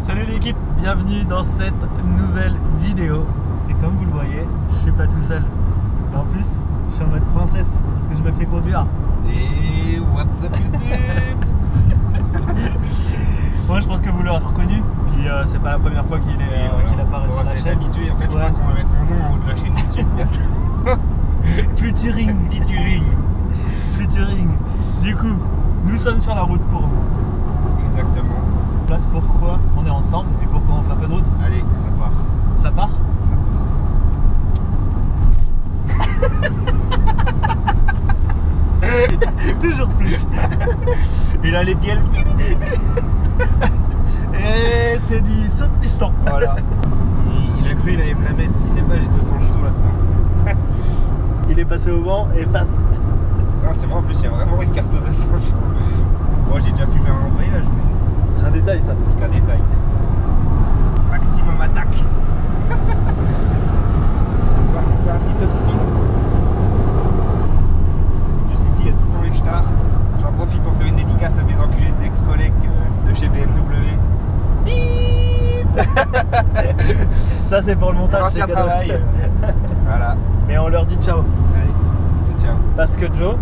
Salut l'équipe, bienvenue dans cette nouvelle vidéo. Et comme vous le voyez, je suis pas tout seul. Et en plus, je suis en mode princesse parce que je me fais conduire. Et what's up YouTube? Moi je pense que vous l'aurez reconnu. Puis c'est pas la première fois qu'il apparaît sur la chaîne. Habitué. En fait, je crois qu'on va mettre mon nom en haut de la chaîne YouTube bientôt. Futuring. Du coup, nous sommes sur la route pour vous. Exactement. Place pourquoi on est ensemble et pourquoi on fait un peu de route. Allez, ça part. Ça part? Toujours plus. Il a les bielles. Et c'est du saut de piston. Voilà. Il a cru qu'il allait me la mettre. Si c'est pas, j'ai 200 chevaux là-dedans. Il est passé au vent et paf. Non, c'est vrai, en plus, il y a vraiment une carte aux 200 chevaux. Moi, j'ai déjà fumé un embrayage, mais C'est un détail ça. c'est qu'un détail. Maximum attaque. On va faire un petit top speed. En plus, ici, il y a tout le temps les stars. J'en profite pour faire une dédicace à mes enculés d'ex-collègues de chez BMW. Ça c'est pour le montage. L'ancien c'est cadeau. travail. Voilà. Mais on leur dit ciao. Allez, ciao. Parce que Joe,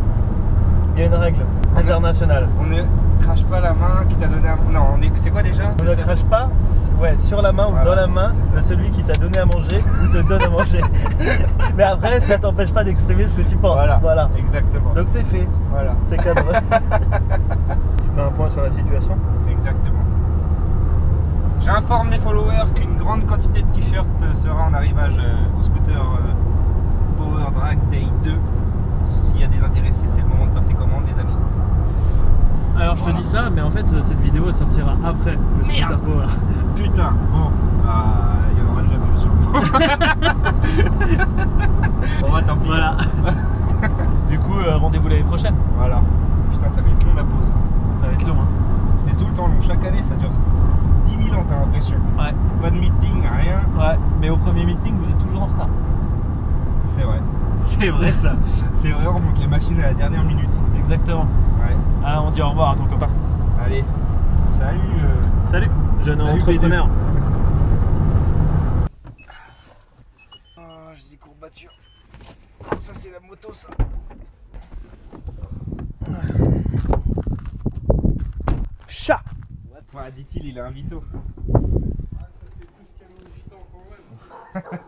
il y a une règle internationale. On ne crache pas la main qui t'a donné à manger. Non, c'est quoi déjà? On ne crache pas sur la main ou Voilà, dans la main c'est ça. de celui qui t'a donné à manger ou te donne à manger. Mais après, ça t'empêche pas d'exprimer ce que tu penses. Voilà. Exactement. Donc c'est fait, Voilà. c'est cadre. Tu fais un point sur la situation. Exactement. J'informe mes followers qu'une grande quantité de t-shirts sera en arrivage au scooter Power Drag Day 2. S'il y a des intéressés, c'est le moment de passer commande, les amis. Alors je te dis ça, mais en fait cette vidéo elle sortira après le Scooter Power. Putain, bon, il y en aura déjà plus sûrement. Bon, bah tant pis. Voilà. Du coup, rendez-vous l'année prochaine. Voilà. Putain, ça va être long la pause. Ça va être long. Hein. C'est tout le temps long. Chaque année, ça dure 10 000 ans, t'as l'impression. Ouais. Pas de meeting, rien. Ouais. Mais au premier meeting, vous êtes toujours en retard. C'est vrai. C'est vrai ça. C'est vrai, on monte les machines à la dernière minute. Exactement. Ouais. Ah, on dit au revoir à ton copain. Allez. Salut. Salut, jeune Salut, entrepreneur. Oh, j'ai des courbatures. Ça, c'est la moto, ça. Chat. Ouais, dit-il, il a un Vito. Ah, ça fait plus qu'un gitan quand même.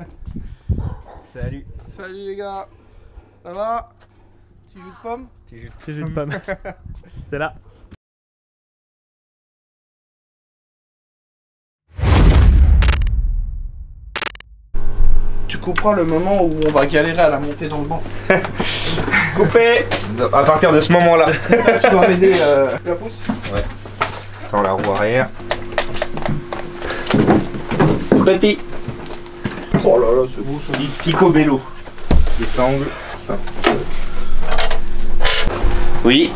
Salut. Salut les gars, ça va? Petit jus de pomme? C'est jus de pomme. C'est là. Tu couperas le moment où on va galérer à la montée dans le banc. Coupé. À partir de ce moment-là. Tu dois m'aider la pousse? Ouais. Attends, la roue arrière. C'est parti. Oh là là, c'est beau ça. Picobello. Les sangles. Oui.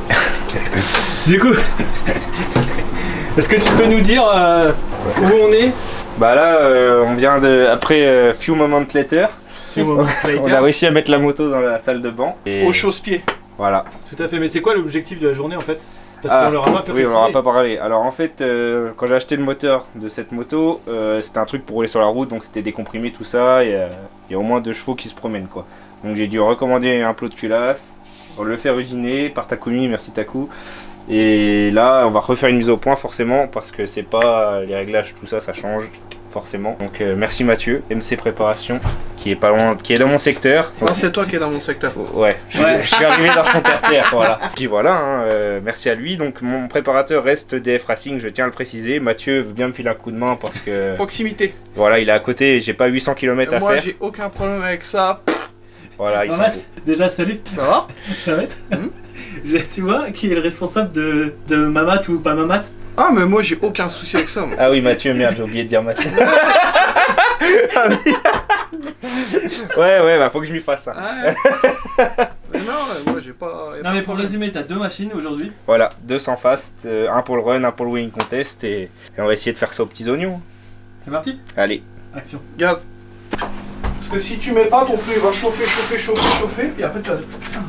Du coup, est-ce que tu peux nous dire où on est? Bah là, on vient de. Après few moments later, on a réussi à mettre la moto dans la salle de banc. Et Au chausse-pied. voilà. Tout à fait, mais c'est quoi l'objectif de la journée en fait? Parce Ah, qu'on leur a pas précisé. oui, on leur a pas parlé. Alors en fait, quand j'ai acheté le moteur de cette moto, c'était un truc pour rouler sur la route, donc c'était décomprimé tout ça. Il y a au moins 2 chevaux qui se promènent quoi. Donc j'ai dû recommander un plot de culasse, le faire usiner par Takumi, merci Taku. Et là, on va refaire une mise au point forcément parce que c'est pas les réglages, tout ça, ça change forcément. Donc merci Mathieu, MC Préparation, qui est pas loin, qui est dans mon secteur. Non, c'est toi qui es dans mon secteur. Ouais, je suis arrivé dans son terre, voilà. Puis voilà, hein, merci à lui. Donc mon préparateur reste DF Racing, je tiens à le préciser. Mathieu veut bien me filer un coup de main parce que Proximité. voilà, il est à côté et j'ai pas 800 km à Moi, faire. j'ai aucun problème avec ça. Voilà, il s'en Mamat, fout. déjà salut. Ça va? Ça va être Tu vois qui est le responsable de Mamat ou pas Mamat? Ah, mais moi, j'ai aucun souci avec ça. Moi. Ah oui, Mathieu, merde, j'ai oublié de dire Mathieu. ouais, bah faut que je m'y fasse. Hein. Ouais. Mais non, moi, j'ai pas. Non mais pour résumer, t'as 2 machines aujourd'hui. Voilà, 200 fast, un pour le run, un pour le winning contest et on va essayer de faire ça aux petits oignons. C'est parti. Allez. Action. Gaz. Parce que si tu mets pas, ton pneu il va chauffer, et après tu vas. Putain.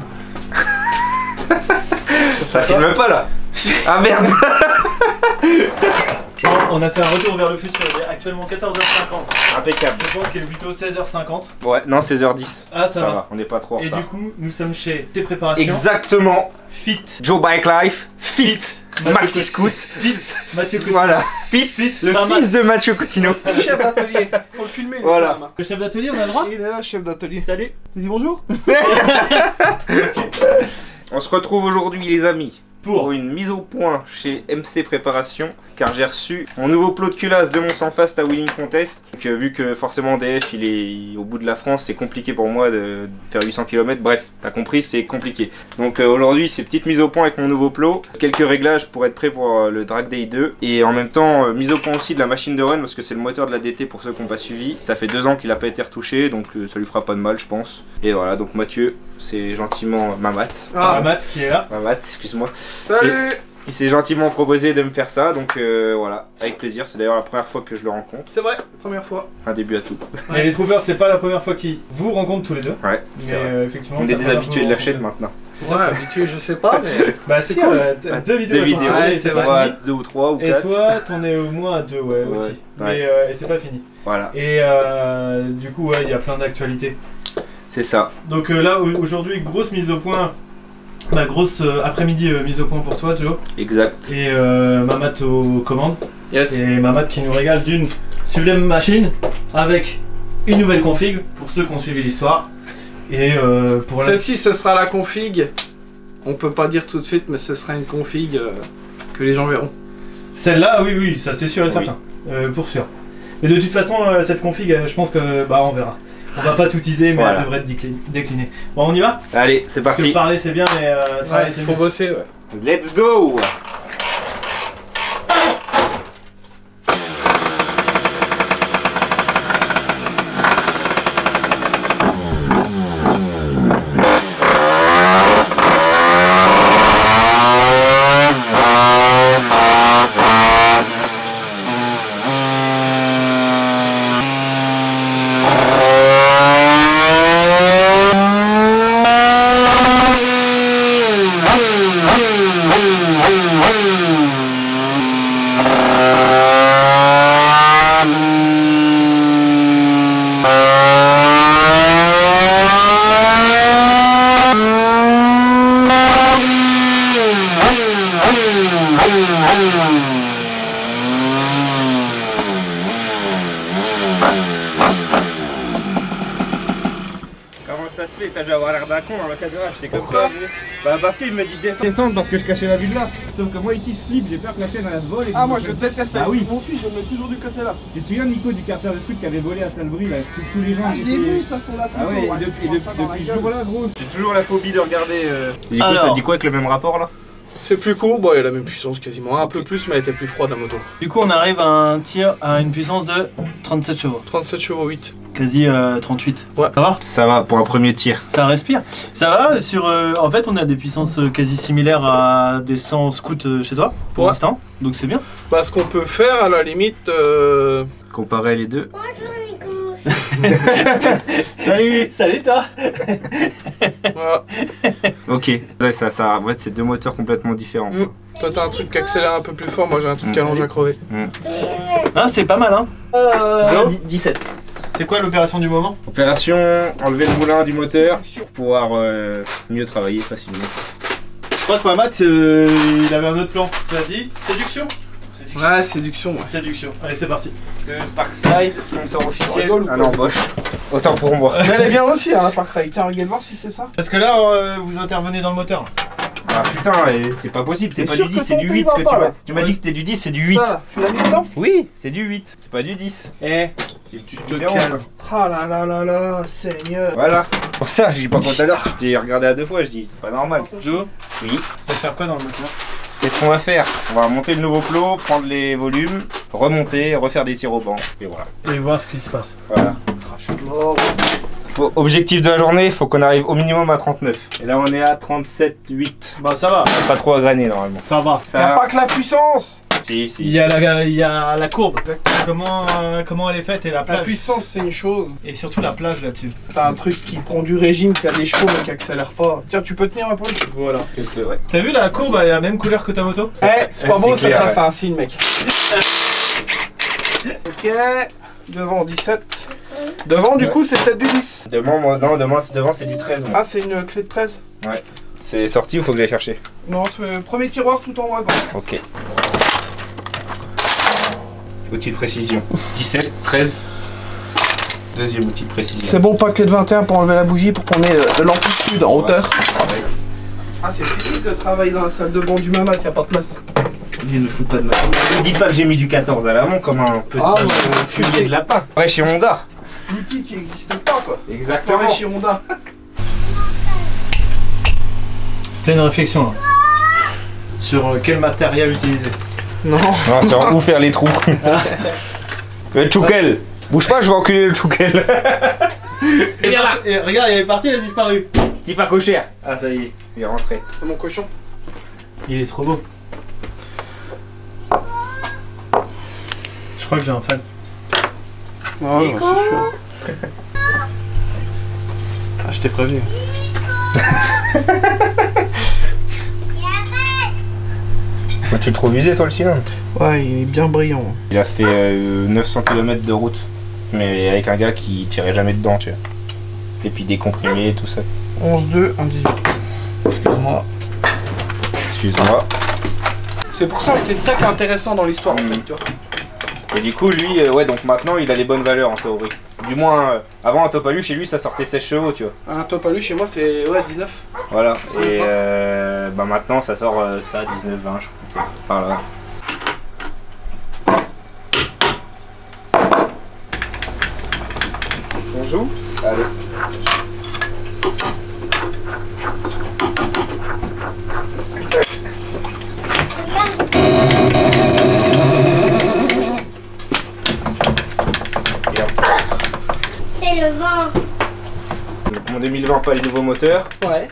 Ça filme pas là. Ah merde. Bon, On a fait un retour vers le futur, il est actuellement 14h50. Impeccable. Je pense qu'il est plutôt 16h50. Ouais, non, 16h10. Ah, ça va. On n'est pas trop en Et retard. du coup, nous sommes chez Tes Préparations. Exactement. Fit. Joe Bike Life, Fit, Maxi Scoot. Fit. Mathieu Coutinho. Voilà. Fit, le fils de Mathieu Coutinho. Chef d'atelier. Faut le filmer. Voilà. Là. Le chef d'atelier, on a le droit? Il est là, chef d'atelier. Salut. Tu dis bonjour? On se retrouve aujourd'hui, les amis, pour Pour une mise au point chez MC Préparation, car j'ai reçu mon nouveau plot de culasse de mon sans fast à Wheeling Contest. Donc, vu que forcément DF il est au bout de la France, c'est compliqué pour moi de faire 800 km. Bref, t'as compris, c'est compliqué. Donc aujourd'hui, c'est petite mise au point avec mon nouveau plot, quelques réglages pour être prêt pour le Drag Day 2, et en même temps mise au point aussi de la machine de run, parce que c'est le moteur de la DT pour ceux qui n'ont pas suivi. Ça fait 2 ans qu'il n'a pas été retouché, donc ça lui fera pas de mal, je pense. Et voilà, donc Mathieu, c'est gentiment Mamat. Matt qui est là. Mamat, excuse-moi. Salut. Il s'est gentiment proposé de me faire ça, donc voilà, avec plaisir. C'est d'ailleurs la première fois que je le rencontre. C'est vrai, première fois. Un début à tout. Et les Troopers, c'est pas la première fois qu'ils vous rencontrent tous les deux. Ouais, Mais c'est vrai. effectivement, On ça est des fait un habitués peu de la rencontrer. chaîne maintenant. Ouais, habitué, je sais pas, mais. Bah si, cool. deux vidéos. Deux vidéos, ouais, c'est c'est vrai. pas Ouais, fini. 2 ou 3 ou Et 4. toi, t'en es au moins à 2, ouais, aussi. Ouais. Mais et c'est pas fini. Voilà, Et du coup, ouais, il y a plein d'actualités. c'est ça. Donc là, aujourd'hui, grosse mise au point. Bah, grosse après-midi mise au point pour toi, Joe. Exact. Et Mamat aux commandes. Yes. Et Mamat qui nous régale d'une sublime machine avec une nouvelle config pour ceux qui ont suivi l'histoire. Et pour la... Celle-ci, ce sera la config. On peut pas dire tout de suite, mais ce sera une config que les gens verront. Celle-là, oui, oui, ça c'est sûr et Oui. certain. Pour sûr. Mais de toute façon, cette config, je pense que bah on verra. On va pas tout teaser, mais Voilà. elle devrait être déclinée. Bon, on y va? Allez, c'est Parce que parti. parler c'est bien, mais travailler Ouais, c'est faut mieux. bosser, ouais. Let's go. Comment ça se fait? T'as dû avoir l'air d'un con dans la caméra, j'étais comme Pourquoi ça. Bah parce qu'il me dit descendre parce que je cachais la vue de là. Sauf que moi ici je flippe, j'ai peur que la chaîne elle vole. Ah, moi je déteste ça. Ah oui. Mon fils, je le mets toujours du côté là. Tu te souviens Nico du carter de scout qui avait volé à Salbris là? Tous les gens Ah, je l'ai vu ça sur la photo. Ah ouais, ouais, tu prends ça dans la depuis ce gueule. jour-là gros. J'ai toujours la phobie de regarder. Du coup Alors. ça dit quoi avec le même rapport là? C'est plus court, bon, il a la même puissance quasiment. Un peu plus, mais elle était plus froide la moto. Du coup, on arrive à un tir à une puissance de 37 chevaux. 37 chevaux 8. Quasi 38. Ouais. Ça va? Ça va pour un premier tir. Ça respire. Ça va sur. En fait, on a des puissances quasi similaires à des 100 scouts chez toi pour Ouais. l'instant. Donc c'est bien. Bah, ce qu'on peut faire à la limite. Comparer les deux. Salut. Salut toi. Voilà. Ok. Ouais, ça, en fait c'est deux moteurs complètement différents. Mm. Toi, t'as un truc qui accélère un peu plus fort, moi j'ai un truc qui allonge à crever. Ah, c'est pas mal, hein. 17. C'est quoi l'opération du moment? Opération, enlever le moulin du moteur pour pouvoir mieux travailler facilement. Je crois que Mamat, il avait un autre plan. Tu as dit séduction? Ouais, séduction, ouais. Séduction. Allez, c'est parti. Sparkside, sponsor officiel. rigole ou Ah quoi non, Bosch. Autant pour moi. Mais elle est bien aussi, hein, par ça. Tiens, regarde voir si c'est ça. Parce que là, vous intervenez dans le moteur. Ah putain, c'est pas possible, c'est T'es pas sûr du que 10, c'est ton du prix 8 va que pas, tu m'as. là Tu m'as dit que c'était du 10, c'est du 8. Ça, tu l'as mis dedans? Oui, c'est du 8, c'est pas du 10. Eh, Tu te calmes. Ah là là là là, Seigneur. Voilà. Pour ça, j'ai pas quand tout à l'heure, je t'ai regardé à 2 fois, je dis, c'est pas normal. Joe, Oui. ça va faire quoi dans le moteur? Qu'est-ce qu'on va faire? On va monter le nouveau plot, prendre les volumes, remonter, refaire des siropans. Et voilà. Et voir ce qui se passe. Voilà. Oh. Objectif de la journée, il faut qu'on arrive au minimum à 39. Et là on est à 37,8. Bah, ça va. Pas trop à grainer normalement. Ça va. Y a Ça, pas que la puissance. si, Il si. y a la courbe. Comment elle est faite et la La plage. puissance, c'est une chose. Et surtout la plage là-dessus. T'as un truc qui prend du régime, qui a des chevaux, mais qui accélère pas. Tiens, tu peux tenir un peu? Voilà. Ouais. T'as vu la courbe, elle est la même couleur que ta moto? Eh, c'est pas c'est beau, ça, clair, ça, ouais. c'est un signe, mec. Ok. Devant 17. Devant, du coup, c'est peut-être du 10. Devant c'est du 13. Moi. Ah, c'est une clé de 13. Ouais. C'est sorti ou faut que j'aille chercher? Non, c'est le premier tiroir tout en haut à gauche. Ok. Outil de précision. 17, 13. Deuxième outil de précision. C'est bon, pas clé de 21 pour enlever la bougie pour qu'on ait de l'amplitude en hauteur. Ouais. Ah, c'est physique de travailler dans la salle de bain du Mama, il n'y a pas de place. Il ne fout pas de mal. Ne dis pas que j'ai mis du 14 à l'avant comme un petit fumier de lapin. Ouais, chez Honda. L'outil qui n'existe pas, quoi. Exactement. Chez Honda. Pleine réflexion là. Sur quel matériel utiliser. Non. Non, c'est où faire les trous. Le tchoukel. Bouge pas, je vais enculer le tchoukel. Et viens là. Et regarde, il est parti, il a disparu. Petit facochère. Ah, ça y est, il est rentré. Mon cochon. Il est trop beau. Je crois que j'ai un fan. Non, c'est sûr. Ah, je t'ai prévenu. Bah, tu le trouves usé toi le cylindre? Ouais, il est bien brillant. Il a fait 900 km de route. Mais avec un gars qui tirait jamais dedans, tu vois. Et puis décomprimé et tout ça. 11,2, 1,18. Excuse-moi. Excuse-moi. C'est pour ça, c'est ça qui est intéressant dans l'histoire en fait, tu vois. Et du coup, lui, ouais, donc maintenant il a les bonnes valeurs en théorie. Du moins, avant un Topalu, chez lui, ça sortait 16 chevaux, tu vois. Un Topalu chez moi, c'est 19. Voilà. Et bah maintenant, ça sort ça 19-20, je crois. Par là. On joue? Allez. C'est le vent. Donc mon 2020, pas le nouveau moteur. Ouais.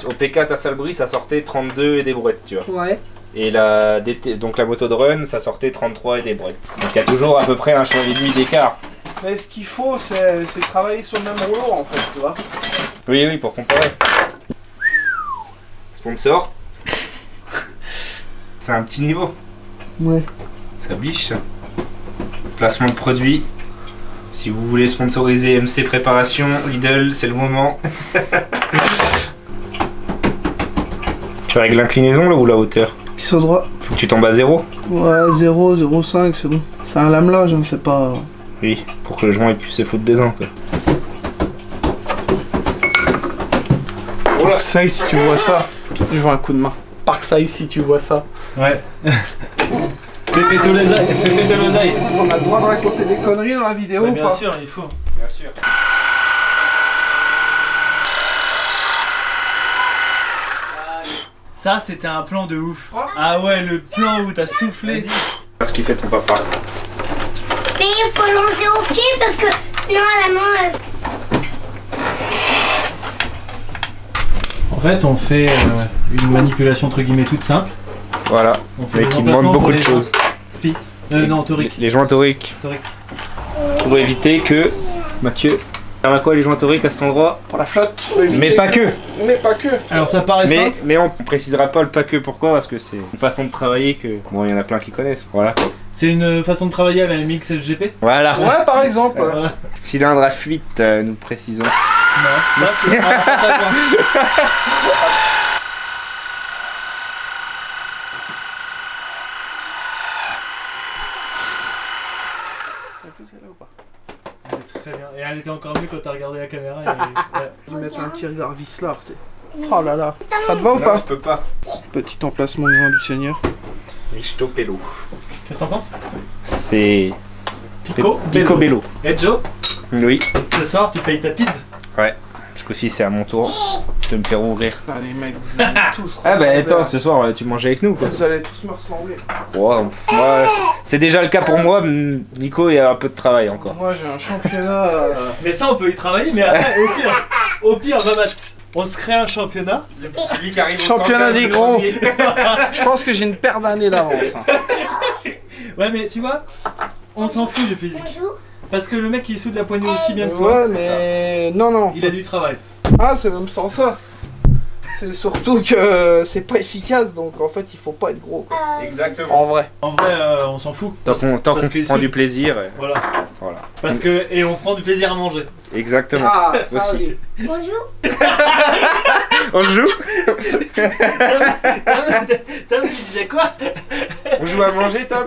Au P4 à Salbris, ça sortait 32 et des brouettes, tu vois. Ouais. Et donc la moto de run, ça sortait 33 et des brouettes. Donc il y a toujours à peu près un cheval et demi d'écart. Mais ce qu'il faut, c'est travailler sur le même rouleau en fait, tu vois. Oui, oui, pour comparer. Sponsor. C'est un petit niveau. Ouais. Ça biche. Placement de produit. Si vous voulez sponsoriser MC Préparation, Lidl, c'est le moment. Tu règles l'inclinaison là ou la hauteur? Pisse au droit. Faut que tu tombes à 0. Ouais, 0, 0,5, c'est bon. C'est un lamelage, hein, c'est pas... Oui, pour que le joint il puisse se foutre dedans quoi. Parkside si tu vois ça. Je vois un coup de main. Parkside si tu vois ça. Ouais. Fais péter l'oseille, fais péter l'oseille. On a le droit de raconter des conneries dans la vidéo Ouais, ou bien pas? sûr, il faut. Bien sûr. Ça, c'était un plan de ouf. Ah ouais, le plan où t'as soufflé. Ce qu'il fait ton papa. Mais il faut lancer au pied parce que sinon à la main. En fait, on fait une manipulation entre guillemets toute simple. Voilà. On fait Mais des qui demande emplacements beaucoup pour de les choses. Spi. Non, torique. Les joints toriques. Torique. Pour éviter que Mathieu. Ça va quoi les joints toriques à cet endroit? Pour la flotte. Mais pas que. Mais pas que. Alors ça paraît simple. Mais on précisera pas le pas que pourquoi parce que c'est une façon de travailler que. Bon, il y en a plein qui connaissent. Voilà. C'est une façon de travailler à la MX SGP. Voilà. Ouais, par exemple. Voilà. Cylindre à fuite, nous précisons. Non, là, c'est pas loin. Elle est très bien. Et elle était encore mieux quand t'as regardé la caméra. Ouais. Je vais mettre un petit regard Vislar, tu sais. Oh là là. Ça te va ou Non, pas? je peux pas. Petit emplacement du vin du Seigneur. Michto Pello. Qu'est-ce que t'en penses? C'est. Pico Pico Bello. Et Joe, Oui. ce soir tu payes ta pizza. Ouais. Parce que si c'est à mon tour de me faire ouvrir. Ah, les mecs, vous allez tous Ah bah ressembler. attends, ce soir tu manges avec nous quoi. Vous allez tous me ressembler. Wow. Moi, c'est déjà le cas pour moi. Nico, il y a un peu de travail encore. Moi, j'ai un championnat. Mais ça on peut y travailler, mais après au pire Ramat, on se crée un championnat. Celui qui arrive Championnat des gros. Je pense que j'ai une paire d'années d'avance. hein. Ouais mais tu vois, on s'en fout du physique. Bonjour. Parce que le mec qui soude la poignée aussi bien que toi, Ouais, mais. Non, non. il a du travail. Ah, c'est même sans ça. C'est surtout que c'est pas efficace, donc en fait il faut pas être gros quoi. Exactement. En vrai. En vrai, on s'en fout. Tant qu'on Parce que prend du plaisir. Voilà. Voilà. Parce que et on prend du plaisir à manger. Exactement. Ah, ça Aussi. oui. Bonjour. On joue Tom, tu disais quoi? On joue à manger, Tom?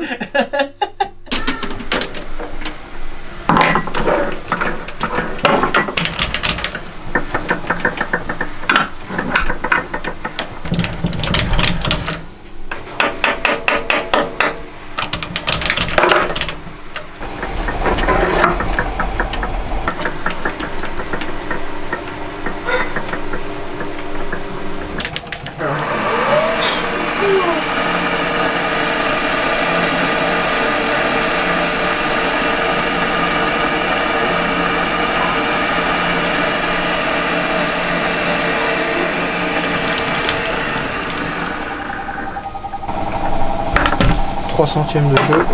Trois centièmes de jeu,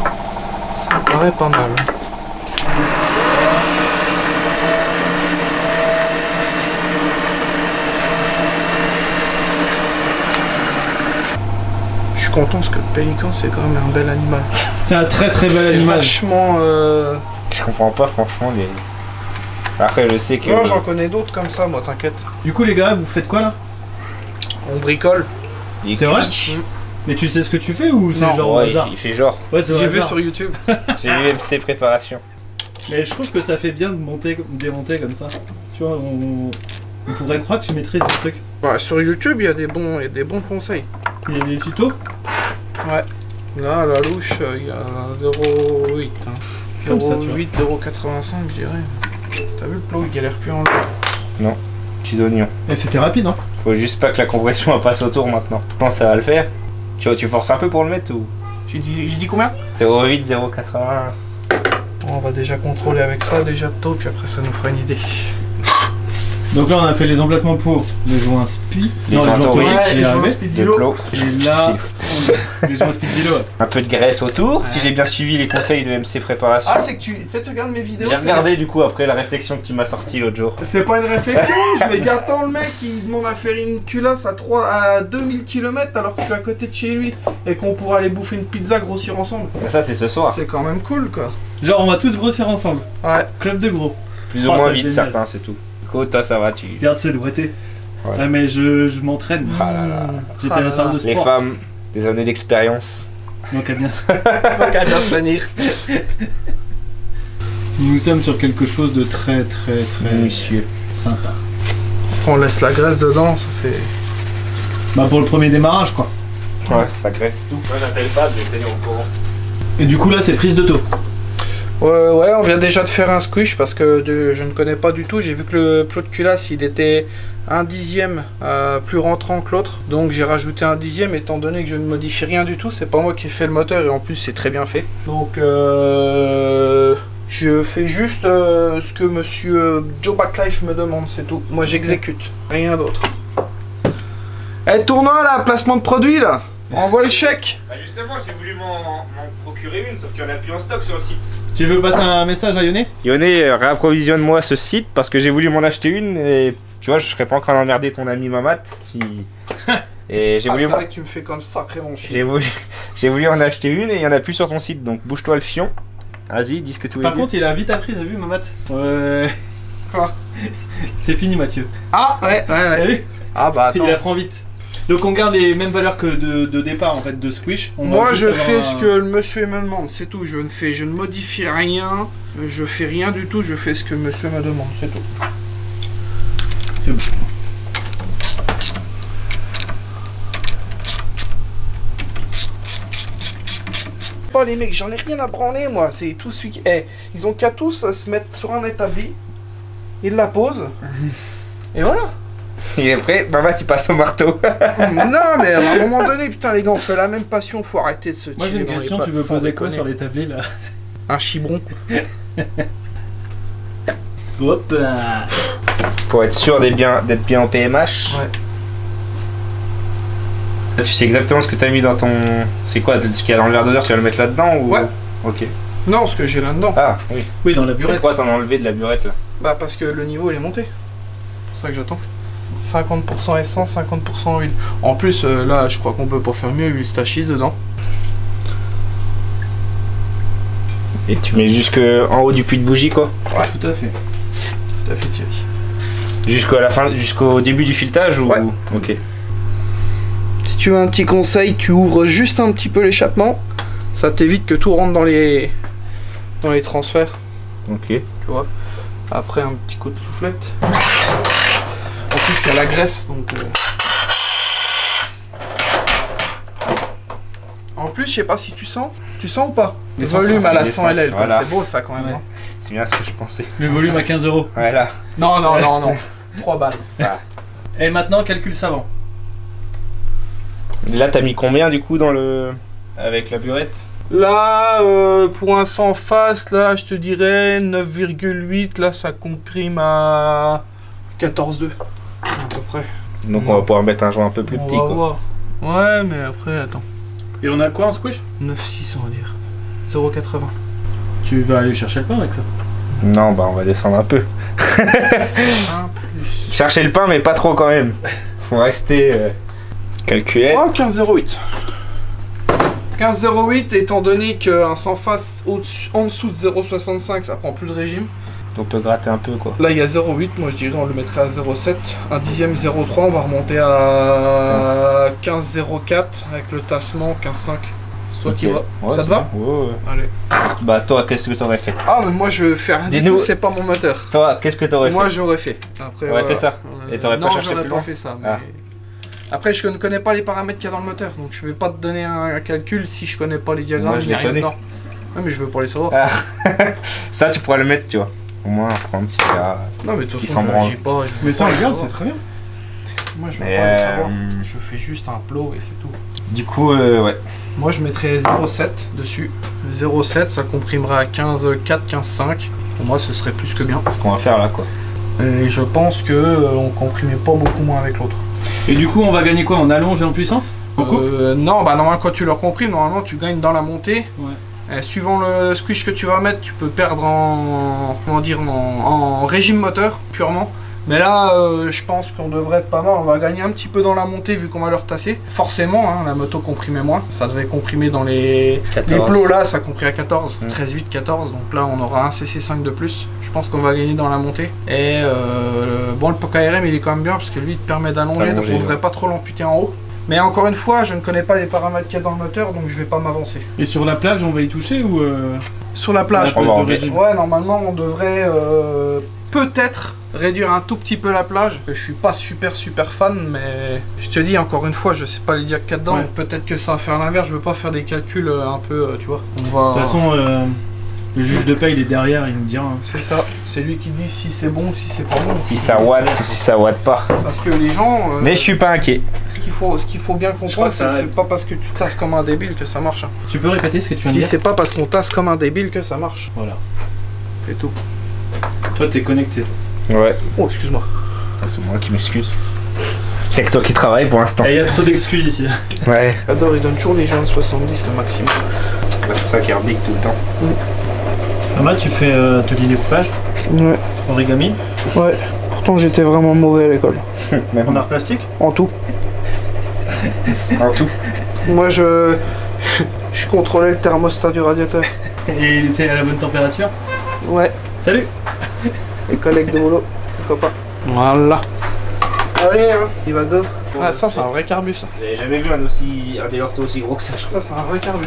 ça me paraît pas mal. Je suis content parce que le pélican c'est quand même un bel animal. C'est un très très bel C'est animal. vachement. Je comprends pas franchement les... Après je sais que... Non, j'en connais d'autres comme ça, moi, t'inquiète. Du coup les gars, vous faites quoi là? On bricole. il C'est vrai? crie. Mais tu sais ce que tu fais ou c'est Non, genre au Ouais, hasard? il fait genre. Ouais, c'est au J'ai vu hasard. sur YouTube. J'ai vu MC Préparation. Mais je trouve que ça fait bien de monter, démonter comme ça. Tu vois, on pourrait croire que tu maîtrises le truc. Ouais, sur YouTube, il y a des bons conseils. Il y a des tutos. Ouais. Là, à la louche, il y a 0,8. Hein. Comme ça, tu vois. 0,8, 0,85, je dirais. T'as vu le plot, il galère plus en l'air. Petits oignons. Et c'était rapide, hein? Faut juste pas que la compression passe autour maintenant. Je pense que ça va le faire. Tu forces un peu pour le mettre ou... J'ai dit combien? 0,8, 0,80. On va déjà contrôler avec ça, déjà tôt, puis après ça nous fera une idée. Donc là, on a fait les emplacements pour les joints speed. Les Non, les joints joints toriques. toriques, Ouais, j'y les arrivé. joints speed De Dilo. plot. Et là, les joints speed vélo. Ouais. Un peu de graisse autour, si j'ai bien suivi les conseils de MC Préparation. Ah, c'est que tu regardes mes vidéos. J'ai regardé du coup après la réflexion que tu m'as sortie l'autre jour. C'est pas une réflexion, je vais gâtant le mec qui demande à faire une culasse à 2000 km alors que je suis à côté de chez lui et qu'on pourra aller bouffer une pizza, grossir ensemble. Ça c'est ce soir. C'est quand même cool quoi. Genre, on va tous grossir ensemble. Ouais. Club de gros. Plus Oh, ou moins c'est vite génial. certains, c'est tout. Du coup, toi ça va, tu... Regarde, c'est doit être. Ouais. Ouais, mais je m'entraîne. Ah là là. J'étais Ah à là la salle là. de Les sport. femmes, des années d'expérience. Donc, à bien. Donc à bien se tenir. Nous sommes sur quelque chose de très très très Minutieux. sympa. On laisse la graisse dedans, ça fait. Bah, pour le premier démarrage, quoi. Ouais, ça graisse tout. Moi j'appelle pas, je vais tenir au courant. Et du coup, là, c'est prise de taux. Ouais, on vient déjà de faire un squish parce que je ne connais pas du tout. J'ai vu que le plot de culasse il était un dixième plus rentrant que l'autre. Donc j'ai rajouté un dixième étant donné que je ne modifie rien du tout. C'est pas moi qui ai fait le moteur et en plus c'est très bien fait. Donc je fais juste ce que monsieur Joe Backlife me demande, c'est tout. Moi j'exécute, rien d'autre. Eh, tournoi là, placement de produit là. Envoie le chèque. Bah justement, j'ai voulu m'en procurer une, sauf qu'il n'y en a plus en stock sur le site. Tu veux passer un message à Yoné? Yoné, réapprovisionne-moi ce site parce que j'ai voulu m'en acheter une et tu vois, je serais pas en train d'emmerder ton ami Mamat si... Et j'ai Ah, voulu... c'est vrai que tu me fais comme sacrément chier. j'ai voulu en acheter une et il y en a plus sur ton site, donc bouge-toi le fion. Vas-y, dis ce que tu veux Par dire. contre, il a vite appris, t'as vu, Mamat? Ouais. Quoi? C'est fini, Mathieu. Ah ouais. T'as vu? Ah bah attends. Il apprend vite. Donc on garde les mêmes valeurs que de départ en fait de squish. On va Moi juste je avoir fais un- ce que le monsieur me demande, c'est tout. Je ne modifie rien, je fais rien du tout, je fais ce que le monsieur me demande, c'est tout. C'est bon. Pas les mecs, j'en ai rien à branler moi, c'est tout celui qui... Eh, ils ont qu'à tous se mettre sur un établi, ils la posent, et voilà. Il est prêt, Mamat il passe au marteau. Non mais à un moment donné, putain les gars, on fait la même passion, faut arrêter de se tirer Moi j'ai une dans les question, pattes, tu veux sans poser quoi déconner. sur l'établi là? Un chibron. Hop. Pour être sûr d'être bien en PMH. Ouais. Là, tu sais exactement ce que t'as mis dans ton... C'est quoi, ce qu'il y a dans le verre d'odeur, tu vas le mettre là-dedans ou... Ouais. Ok. Non, ce que j'ai là-dedans. Ah, oui. Oui, dans la burette. Pourquoi t'en as enlevé de la burette là? Bah parce que le niveau il est monté. C'est pour ça que j'attends. 50% essence, 50% huile. En plus, là, je crois qu'on peut pas faire mieux, huile stachise dedans. Et tu mets jusque en haut du puits de bougie, quoi? Ouais. Tout à fait. Tout à fait, Thierry. Jusqu'à la fin, jusqu'au début du filetage ou... Ouais. Ok. Si tu veux un petit conseil, tu ouvres juste un petit peu l'échappement. Ça t'évite que tout rentre dans les transferts. Ok. Tu vois. Après, un petit coup de soufflette. En plus, il y a la graisse, donc... En plus, je sais pas si tu sens. Tu sens ou pas? Le volume à la 100 LL, voilà. C'est beau ça quand même. Ouais. Hein. C'est bien ce que je pensais. Le volume à 15 €. Voilà. Non, non, non, non. 3 balles. Et maintenant, calcul savant. Là, t'as mis combien du coup dans le... avec la burette? Là, pour un sans face, là, je te dirais 9,8. Là, ça comprime à 14,2 à peu près. Donc on va pouvoir mettre un joint un peu plus petit, On va quoi. voir. Ouais, mais après, attends. Et on a quoi en squish? 9,6 on va dire. 0,80. Tu vas aller chercher le pain avec ça. Non, bah on va descendre un peu. 1 plus. Chercher le pain, mais pas trop quand même. Faut rester calculé. Oh, 15,08. 15,08 étant donné qu'un sans face en dessous de 0,65 ça prend plus de régime. On peut gratter un peu, quoi. Là il y a 0,8, moi je dirais on le mettrait à 0,7. Un dixième 0,3, on va remonter à 15,04 avec le tassement 15,5. C'est toi qui Ok. va. Ouais, Ça te c'est va? bien. Ouais, ouais. Allez. Bah toi, qu'est-ce que t'aurais fait? Ah mais moi je vais faire un Dis-nous. tout, c'est pas mon moteur. Toi, qu'est-ce que t'aurais Moi fait? j'aurais fait. Après, T'aurais fait ça? Et t'aurais pas non, cherché j'aurais plus pas loin? fait ça. Mais... Ah. Après, je ne connais pas les paramètres qu'il y a dans le moteur, donc je vais pas te donner un calcul si je connais pas les diagrammes. Moi, je ni les rien connais. dedans. Ouais, mais je veux pas les savoir. Ah. Ça, tu pourras le mettre, tu vois. Au moins, prendre si t'as... Non, mais de toute Ils façon, s'en je branlent. réagis pas. Mais ça, regarde, c'est très bien. Moi, je veux Mais, pas les savoir. Je fais juste un plot et c'est tout. Du coup, ouais. Moi, je mettrais 0,7 dessus. 0,7, ça comprimerait à 15,4, 15,5. Pour moi, ce serait plus que bien. Ce qu'on va faire là, quoi. Et je pense que on comprimait pas beaucoup moins avec l'autre. Et du coup, on va gagner quoi? On allonge et en puissance? Beaucoup? Non, bah normalement quand tu le comprimes, normalement tu gagnes dans la montée. Ouais. Suivant le squish que tu vas mettre, tu peux perdre en, comment dire, en régime moteur purement. Mais là, je pense qu'on devrait être pas mal. On va gagner un petit peu dans la montée vu qu'on va le retasser. Forcément, hein, la moto comprimait moins. Ça devait comprimer dans les 14. Les plots là, ça comprit à 14, Mm. 13,8, 14. Donc là, on aura un CC5 de plus. Je pense qu'on va gagner dans la montée. Et bon, le KRM il est quand même bien parce que lui, il te permet d'allonger. Donc on devrait pas trop l'amputer en haut. Mais encore une fois, je ne connais pas les paramètres qu'il y a dans le moteur, donc je vais pas m'avancer. Et sur la plage, on va y toucher ou Sur la plage, la plage on va de régime? ouais, normalement, on devrait peut-être réduire un tout petit peu la plage. Je suis pas super fan, mais je te dis encore une fois, je sais pas les dire qu'il y a dedans, Ouais. donc peut-être que ça va faire l'inverse. Je veux pas faire des calculs un peu, tu vois. On De va... toute façon, le juge de paie, il est derrière, il nous dira. C'est ça, c'est lui qui dit si c'est bon ou si c'est pas bon. Si ça watt ou si ça watt pas. Parce que les gens, Mais je suis pas inquiet. ce qu'il faut bien crois comprendre, que ça c'est arrête. c'est pas parce que tu tasses comme un débile que ça marche. Hein. Tu peux répéter ce que tu viens Je de dis dire? c'est pas parce qu'on tasse comme un débile que ça marche. Voilà. C'est tout. Toi, t'es connecté. Ouais. Oh, excuse-moi. C'est moi qui m'excuse. C'est que toi qui travailles pour l'instant. Et il y a trop d'excuses ici. Ouais. J'adore, il donne toujours les gens de 70 le maximum. C'est pour ça qu'il rebique tout le temps. Normal, tu fais atelier découpage, Ouais, origami, ouais. Pourtant j'étais vraiment mauvais à l'école. en art plastique. En tout. En tout. Moi je contrôlais le thermostat du radiateur. Et il était à la bonne température. Ouais, Salut! les collègues de boulot, les copains. Voilà. Allez, hein, il va deux. Ah, ça c'est un vrai carbu ça. J'avais jamais vu un des orthos aussi gros que ça, je crois. Ça c'est un vrai carbu.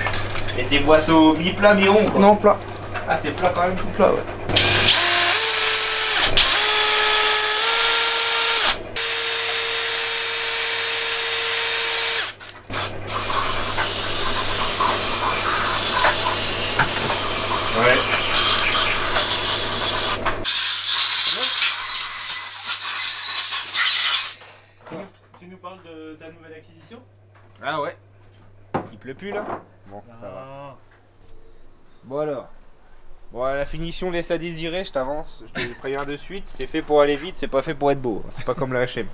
Et c'est boisseau mi-plat, mi-rond, quoi. Non, plat. Ah, c'est plat quand même. Tout plat, ouais. Ouais. Tu nous parles de ta nouvelle acquisition? Ah ouais. Il pleut plus là? Bon, ça va. Ah. Bon alors. Bon, la finition laisse à désirer, je t'avance, je te préviens de suite, c'est fait pour aller vite, c'est pas fait pour être beau, c'est pas comme la HM.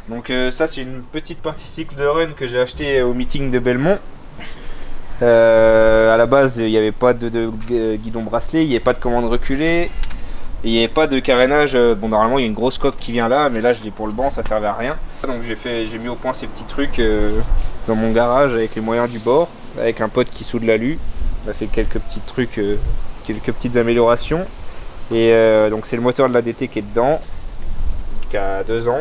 Donc ça c'est une petite partie cycle de run que j'ai acheté au meeting de Belmont. À la base il n'y avait pas de guidon bracelet, il n'y avait pas de commande reculée. Et il n'y avait pas de carénage. Bon, normalement, il y a une grosse coque qui vient là, mais là, je l'ai pour le banc, ça servait à rien. Donc, j'ai mis au point ces petits trucs dans mon garage avec les moyens du bord, avec un pote qui soude l'alu. On a fait quelques petits trucs, quelques petites améliorations. Et donc, c'est le moteur de l'ADT qui est dedans, qui a 2 ans.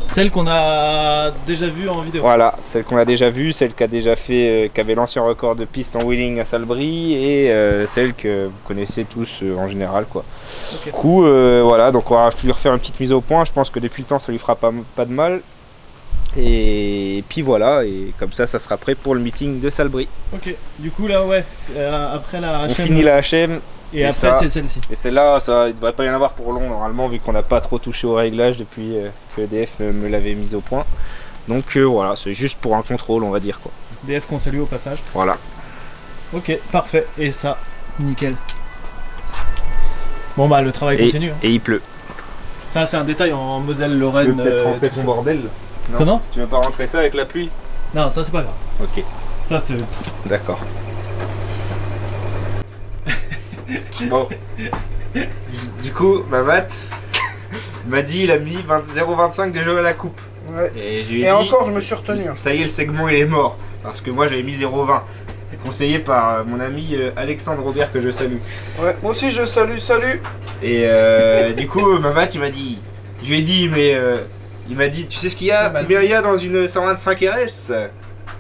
Celle qu'on a déjà vue en vidéo. Voilà, celle qu'on a déjà vue, celle qui a déjà fait, qui avait l'ancien record de piste en wheeling à Salbris et celle que vous connaissez tous en général, quoi. Okay. Du coup, voilà, donc on va lui refaire une petite mise au point. Je pense que depuis le temps, ça lui fera pas de mal. Et puis voilà, et comme ça sera prêt pour le meeting de Salbris. Ok, du coup là, ouais, après la HM. On finit la HM. Et après, c'est celle-ci. Et celle-là, il ne devrait pas y en avoir pour long normalement, vu qu'on n'a pas trop touché au réglage depuis que EDF me l'avait mise au point. Donc voilà, c'est juste pour un contrôle, on va dire, quoi. EDF qu'on salue au passage. Voilà. Ok, parfait. Et ça, nickel. Bon bah le travail continue. Hein. Et il pleut. Ça, c'est un détail en Moselle-Lorraine. Tu veux peut-être rentrer ton bordel. Non. Comment? Tu veux pas rentrer ça avec la pluie? Non, ça c'est pas grave. Ok. Ça c'est... D'accord. Bon. Du coup, Mamat m'a dit il a mis 0,25 de jeu à la coupe. Ouais. Et je lui ai dit, encore, je me suis retenu. Hein. Ça y est, le segment il est mort. Parce que moi j'avais mis 0,20. Conseillé par mon ami Alexandre Robert que je salue. Ouais, moi aussi je salue, salut. Et du coup, Mamat il m'a dit. Je lui ai dit, mais. Il m'a dit, tu sais ce qu'il y a? Il y a dans une 125 RS.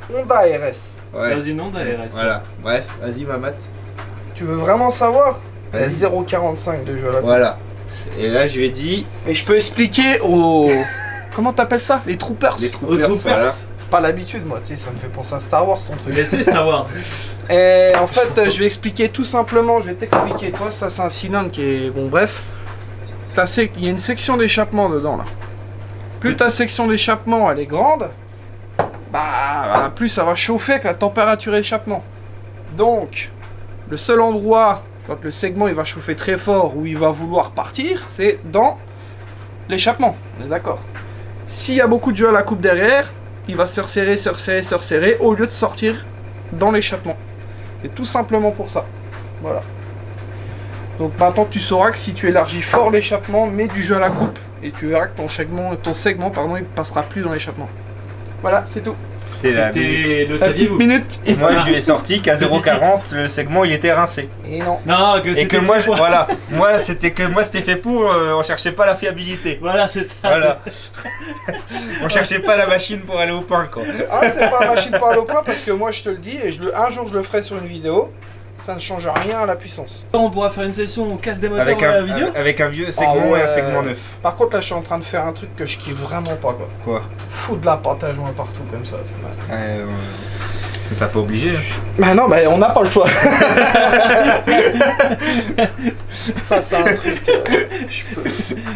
Honda RS. Ouais. Dans une Honda RS. Voilà. Bref, vas-y, Mamat. Tu veux vraiment savoir? Vas-y. 0,45 de jeu à la coupe. Voilà. Et là, je lui ai dit. Et je peux expliquer aux. Comment t'appelles ça? Les troopers. Les troopers. Voilà. Pas l'habitude, moi, tu sais, ça me fait penser à Star Wars ton truc. Mais c'est Star Wars. Et en fait, je vais expliquer tout simplement, je vais t'expliquer. Toi, ça, c'est un cylindre qui est. Bon, bref. Il y a une section d'échappement dedans, là. Plus ta section d'échappement elle est grande, bah plus ça va chauffer avec la température d'échappement. Donc, le seul endroit quand le segment il va chauffer très fort où il va vouloir partir, c'est dans l'échappement. On est d'accord. S'il y a beaucoup de jeu à la coupe derrière, il va se resserrer, se resserrer, se resserrer au lieu de sortir dans l'échappement. C'est tout simplement pour ça. Voilà. Donc maintenant tu sauras que si tu élargis fort l'échappement, mets du jeu à la coupe et tu verras que ton segment pardon, il passera plus dans l'échappement. Voilà, c'est tout. C'était la petite minute. Et moi je lui ai sorti qu'à 0,40 le segment il était rincé. Et non. Non, que et que moi pour... voilà, moi c'était fait pour on cherchait pas la fiabilité. Voilà, c'est ça. Voilà. On cherchait pas la machine pour aller au pain quoi. Ah, c'est pas la machine pour aller au pain parce que moi je te le dis et un jour je le ferai sur une vidéo. Ça ne change rien à la puissance. On pourra faire une session où on casse des moteurs dans la vidéo. Avec un vieux segment et un segment neuf. Par contre là je suis en train de faire un truc que je kiffe vraiment pas quoi. Quoi? Foutre de la pâte à joint partout comme ça, c'est mal. T'as pas obligé hein. Bah non, mais on n'a pas le choix. Ça c'est un truc,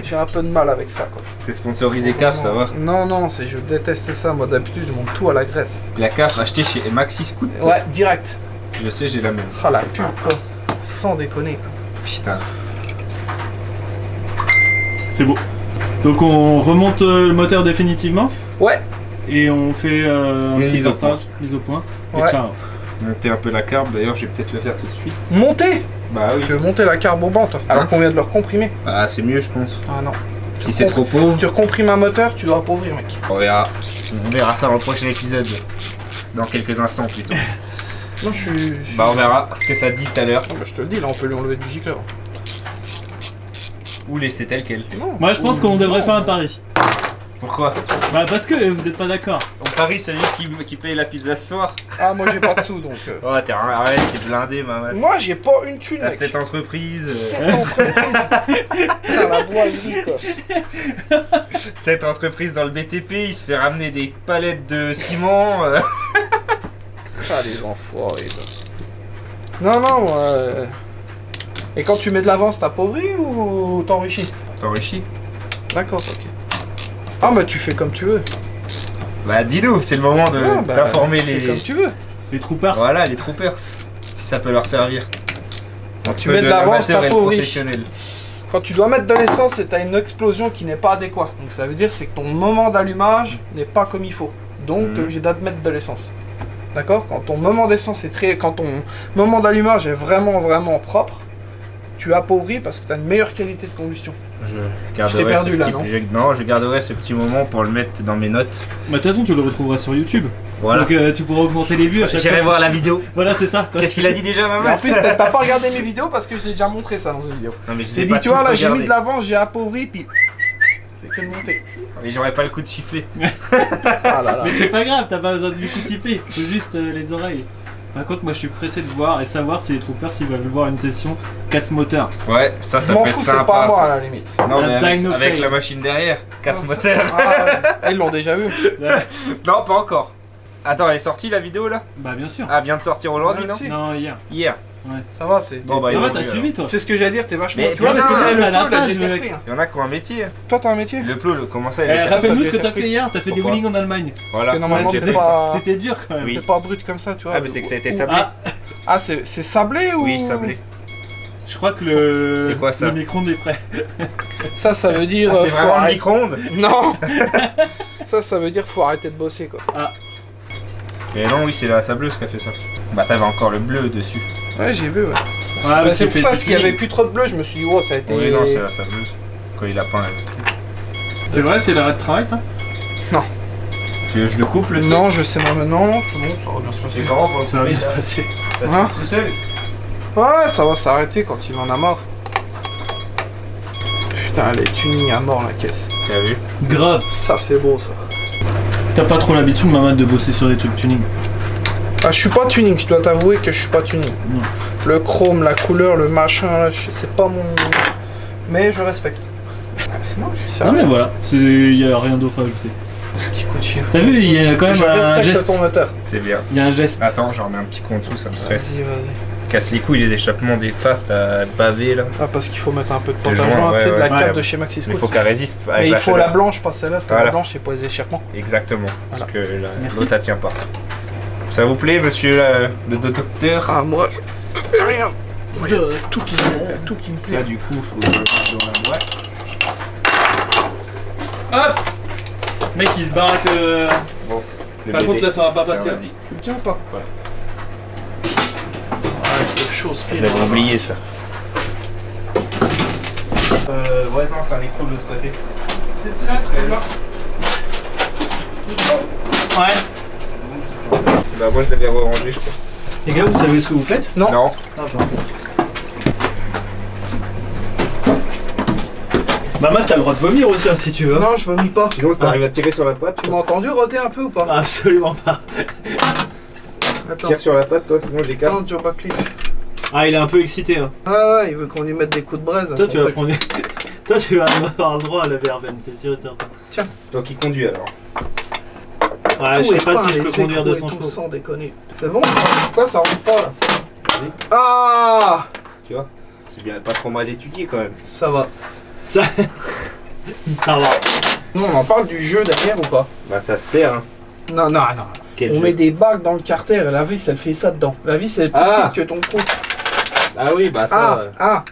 j'ai un peu de mal avec ça quoi. T'es sponsorisé CAF, ça va? Non, non, je déteste ça, moi d'habitude je monte tout à la graisse. La CAF achetée chez Maxi Scoot. Ouais, direct. Je sais, j'ai la même. Ah la pub quoi, sans déconner quoi. Putain. C'est beau. Donc on remonte le moteur définitivement. Ouais. Et on fait un petit passage, mise au point. Et ouais. Ciao. Monter un peu la carbe, d'ailleurs je vais peut-être le faire tout de suite. Monter? Bah oui. Tu veux monter la carbe au banc toi, alors qu'on vient de le recomprimer. Bah c'est mieux je pense. Ah non. Si c'est trop pauvre. Tu recomprimes un moteur, tu dois appauvrir mec. On verra ça dans le prochain épisode. Dans quelques instants plutôt. Non, Bah on verra ce que ça dit tout à l'heure. Bah, je te le dis, là on peut lui enlever du gicleur. Ou laisser tel quel. Non. Moi je pense qu'on devrait faire un pari. Pourquoi? Bah parce que vous êtes pas d'accord. On parie celui qui paye la pizza ce soir. Ah moi j'ai pas de sous donc. Oh arrête, t'es blindé maman. Moi j'ai pas une thune T'as mec. cette entreprise. Cette entreprise. Putain, la boiserie quoi. Cette entreprise dans le BTP, il se fait ramener des palettes de ciment. Ah les enfoirés. Non non moi. Et quand tu mets de l'avance, t'appauvris ou t'enrichis? T'enrichis. D'accord, ok. Ah bah tu fais comme tu veux. Bah dis-nous, c'est le moment d'informer les... comme tu veux. Les troopers. Voilà, les troopers. Si ça peut leur servir. Quand tu mets de l'avance, t'appauvris. Quand tu dois mettre de l'essence et t'as une explosion qui n'est pas adéquate. Donc ça veut dire c'est que ton moment d'allumage n'est pas comme il faut. Donc t'es obligé d'admettre de l'essence. D'accord? Quand ton moment d'essence est quand ton moment d'allumage est vraiment propre, tu appauvris parce que tu as une meilleure qualité de combustion. Je t'ai perdu, là, non non, je garderai ce petit moment pour le mettre dans mes notes. Bah, de toute façon, tu le retrouveras sur YouTube. Voilà. Donc tu pourras augmenter les vues à chaque fois. J'irai voir la vidéo. Voilà, c'est ça. Qu'est-ce qu'il a dit déjà, Mais maman? en plus, t'as pas regardé mes vidéos parce que je t'ai déjà montré ça dans une vidéo. Non, mais je J'ai sais dit, pas tu vois, tout là, j'ai mis regarder. de l'avant, j'ai appauvri, puis. Fait que de monter. Mais j'aurais pas le coup de sifflet. Ah là là. Mais c'est pas grave, t'as pas besoin de lui couper, faut juste les oreilles. Par contre, moi je suis pressé de voir et savoir si les troopers s'ils veulent voir une session casse-moteur. Ouais, ça Je m'en peut être fous, c'est sympa. pas moi ça. à la limite. Non, La mais avec, Dino avec Fail. la machine derrière, casse-moteur. Ah, ouais. Ils l'ont déjà vu. Non, pas encore. Attends, elle est sortie la vidéo là? Bah bien sûr. Ah, vient de sortir aujourd'hui, Ouais, non? si. Non, hier. Hier. Ça va, c'est. Bon, bah, Ça il va, est t'as revenu, suivi toi? C'est ce que j'allais dire, t'es vachement. Mais Tu vois, mais putain, c'est bien, t'as le la plot, il a page, déjà été mec. repris, hein. Il y en a qui ont un métier. Toi, t'as un métier? Le plot, comment ça il est Rappelle-nous ça, ce que ça, t'as ça, fait hier, t'as fait des Pourquoi wheelings en Allemagne. Voilà. que normalement, Ouais, c'est pas. C'était dur quand même. Oui. C'est pas brut comme ça, tu vois. Ah, mais c'est que ça a été sablé. Ah, Ah, c'est sablé ou. Oui, sablé. je crois que le. C'est quoi, ça? Le micro-ondes est prêt. Ça veut dire. Ah, c'est faut vraiment un arrêter- micro-ondes? Non. Ça veut dire faut arrêter de bosser quoi. Et non, oui, c'est la sableuse qui a fait ça. Bah, t'avais encore le bleu dessus. Ouais, j'ai vu, ouais. Ah, Bah, c'est pour fait ça, du parce qu'il y avait tuning. plus trop de bleu, je me suis dit, oh, ça a été. Oui, non, c'est la sableuse. Quand il a peint le truc. C'est vrai, c'est l'arrêt de travail ça? Tu veux que je le coupe le truc? Non, je sais moi maintenant, c'est bon, ça va bien se passer. C'est comment pour le Ça va bien se ça passer. Ça se Hein coupe tout seul? Ouais, ça va s'arrêter quand il en a marre. Putain, elle est tuning à mort la caisse. T'as vu? Grave. Ça, c'est beau ça. T'as pas trop l'habitude, maman, de bosser sur des trucs tuning. Ah, je suis pas tuning, je dois t'avouer que je suis pas tuning. Non. Le chrome, la couleur, le machin, là, c'est pas mon. Mais je respecte. Sinon, je suis Non mais sérieux. voilà, y a rien d'autre à ajouter. Petit coup de chien. T'as vu, il y a quand même Je un respecte geste. ton moteur. C'est bien. Il y a un geste. Attends, j'en remets un petit coup en dessous, ça me stresse. Vas-y, vas-y. Casse les couilles, les échappements des faces, t'as bavé là. Ah, parce qu'il faut mettre un peu de Le pâte à joint, joint, tu sais, de ouais, la ouais. carte de chez Maxi Mais Scoot. faut qu'elle résiste. Mais avec il faut la chaleur. blanche, pas celle-là, parce que Voilà. la blanche, c'est pour les échappements. Exactement. Parce Voilà. que Merci. l'autre elle tient pas. Ça vous plaît, monsieur le docteur? Ah, moi, rien. Tout qui me plaît. Ça, du coup, faut le mettre dans la boîte. Hop. Mec, il se barre que. Bon. le Par BD. contre, là, ça va pas Tiens, passer. vas-y. Tu le tiens ou pas? Voilà. Ah, c'est chaud, speed. J'avais oublié ça. Ouais, non, c'est un écrou de l'autre côté. Ouais. Bah, moi je l'avais rangé, je crois. Les gars, vous savez ce que vous faites? Non. Non. Ah, parfait. Maman, t'as le droit de vomir aussi, hein, si tu veux. Non, je vomis pas. Sinon, si t'arrives à tirer sur la patte, Tu m'as entendu roter un peu ou pas? Absolument pas. Attends. tire sur la patte, toi, sinon je l'écarte. Attends, Joe Buckley. Ah, il est un peu excité. Hein. Ah ouais, il veut qu'on lui mette des coups de braise. à Toi, son tu vas truc. prendre. Toi, tu vas avoir le droit à la verveine, c'est sûr et certain. Toi qui conduis alors. Ouais, je Tout sais est pas peint, si je les peux conduire écrous et 200 tout, chevaux. sans déconner. C'est bon? Pourquoi ça rentre pas là? Vas-y. Ah! Tu vois, c'est bien pas trop mal étudié quand même. Ça va. Ça. Ça va. Non, on en parle du jeu derrière ou pas? Bah ça se sert hein. Non, non, non. Quel On jeu. met des bagues dans le carter et la vis elle fait ça dedans. La vis elle est plus Ah. petite que ton trou. Ah oui, bah ça,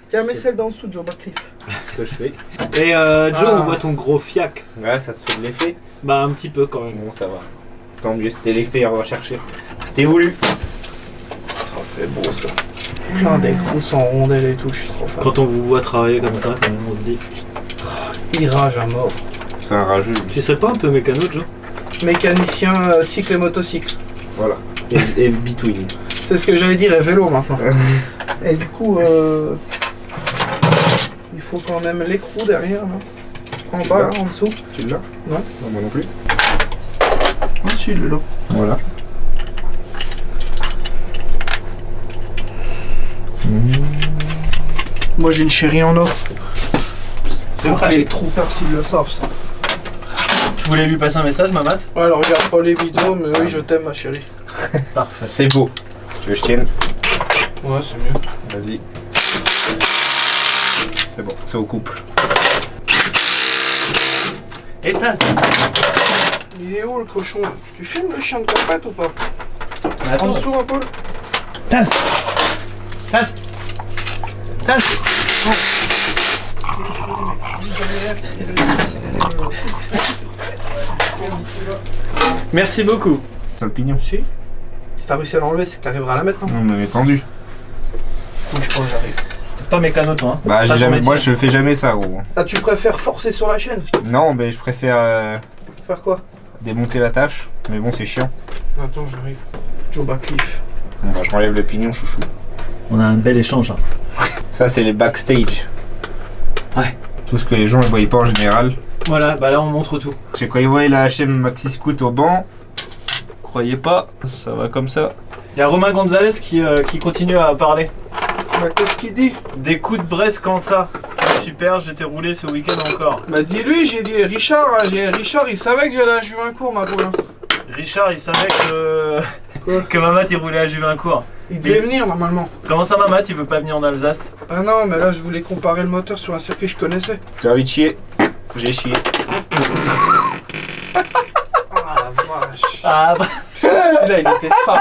Tiens, mets celle d'en dessous de Joe Buckley. c'est ce que je fais. Et Joe, Ah. on voit ton gros fiac. Ouais, ça te fait de l'effet. Bah, un petit peu quand même. Bon, ça va. Tant mieux, c'était l'effet à rechercher. C'était voulu. Oh, c'est beau ça. Plein d'écrous sans rondelles et tout, je suis trop fan. Quand on vous voit travailler comme ça, quand même, on se dit. Il rage à mort. C'est un rageux. lui. Tu sais pas un peu mécano, Joe? Mécanicien cycle et motocycle. Voilà. Et between. C'est ce que j'allais dire, et vélo maintenant. Et du coup, il faut quand même l'écrou derrière là. En bas là, en dessous. Tu l'as? Non. Non, moi non plus. Au-dessus de là. Voilà. Moi j'ai une chérie en or. C'est vrai, les troopers s'ils le savent ça. Tu voulais lui passer un message, Mamat? Ouais, alors regarde pas les vidéos, mais oui, je t'aime ma chérie. Parfait. C'est beau. Tu veux que je tienne? Ouais, c'est mieux. Vas-y. C'est bon, c'est au couple. Et Taz? Il est où le cochon? Tu filmes le chien de compète ou pas? En Attends. dessous un peu. Taz! Taz! Taz! Merci beaucoup. T'as le pignon? Si. Si t'as réussi à l'enlever, c'est que t'arriveras à la mettre, non? On m'avait tendu. Bouge pas, j'arrive. T'es pas mécano toi hein. Bah C'est j'ai pas ton jamais, métier. moi je fais jamais ça gros. Ah, tu préfères forcer sur la chaîne? Non mais je préfère Faire quoi? démonter la tâche, mais bon c'est chiant. Attends, j'arrive. Joe Backliff. Bon bah je m'enlève le pignon chouchou. On a un bel échange là. Ça c'est les backstage. Ouais. Tout ce que les gens ne voyaient pas en général. Voilà, bah là on montre tout. Parce que quand ils voient la HM Maxi Scoot au banc, croyez pas, ça va comme ça. Il y a Romain Gonzalez qui continue à parler. Bah, qu'est-ce qu'il dit? Des coups de Brest quand ça. Super, j'étais roulé ce week-end encore. Bah, dis-lui, j'ai dit Richard, Richard, il savait que j'allais à Juvincourt, ma boule. Richard, il savait que Mamat il roulait à Juvincourt. Il devait venir normalement. Comment ça, Mamat, il veut pas venir en Alsace? Ah non, mais là, je voulais comparer le moteur sur un circuit que je connaissais. J'ai envie de chier. J'ai chié. Ah la vache. Ah bah. Celui-là, il était sale.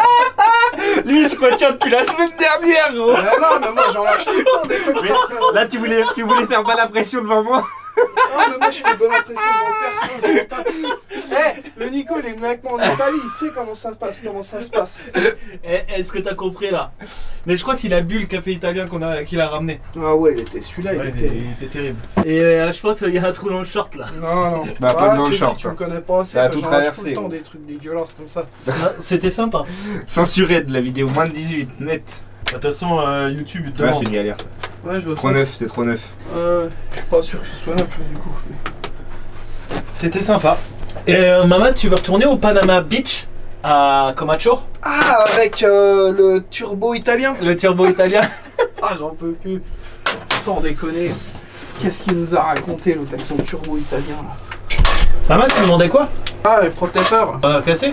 Lui il se retient depuis la semaine dernière gros. Non, mais moi, j'en lâche tout le temps des comme ça, frère. Là tu voulais faire pas la pression devant moi. Non, mais moi, je fais bonne impression devant personne. Le Nico, il est venu avec moi en Italie, il sait comment ça se passe. Est-ce que t'as compris là? Mais je crois qu'il a bu le café italien qu'il a ramené. Ah ouais, celui-là, Ouais, il était terrible. Et je pense qu'il y a un trou dans le short là. Non. Bah, pas dans le celui-là, short, tu me quoi. connais pas assez, Ça a moi, tout j'en lâche traversé, tout le temps gros. des trucs dégueulasses comme ça. C'était sympa. Censuré de la vidéo, moins de 18, net. De toute façon, YouTube, il te Ouais, demande. c'est une galère ça. Ouais, je vois Trop ça. neuf, c'est trop neuf. Je suis pas sûr que ce soit neuf du coup. C'était sympa. Et Maman, tu veux retourner au Panama Beach à Comacho? Ah, avec le turbo italien. Le turbo italien. Ah, j'en peux plus. Sans déconner. Qu'est-ce qu'il nous a raconté l'autre avec son turbo italien là? Maman, tu me demandais quoi? Ah, les protecteurs. Pas cassé?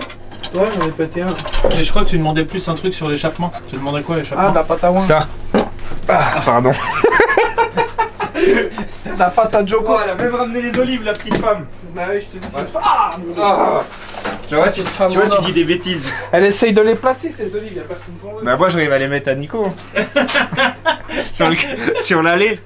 Ouais, j'en ai pété un. Mais je crois que tu demandais plus un truc sur l'échappement. Tu demandais quoi l'échappement? Ah, de la pâte à win. Ça. Ah, pardon. La pâte à Joko. elle a même ramené les olives, la petite femme. Bah oui, je te dis, c'est Ouais. une femme. Ah. Tu vois, C'est une femme tu vois, en tu or. dis des bêtises. Elle essaye de les placer, ces olives, y'a personne qu'on veut. Bah moi j'arrive à les mettre à Nico. sur l'allée.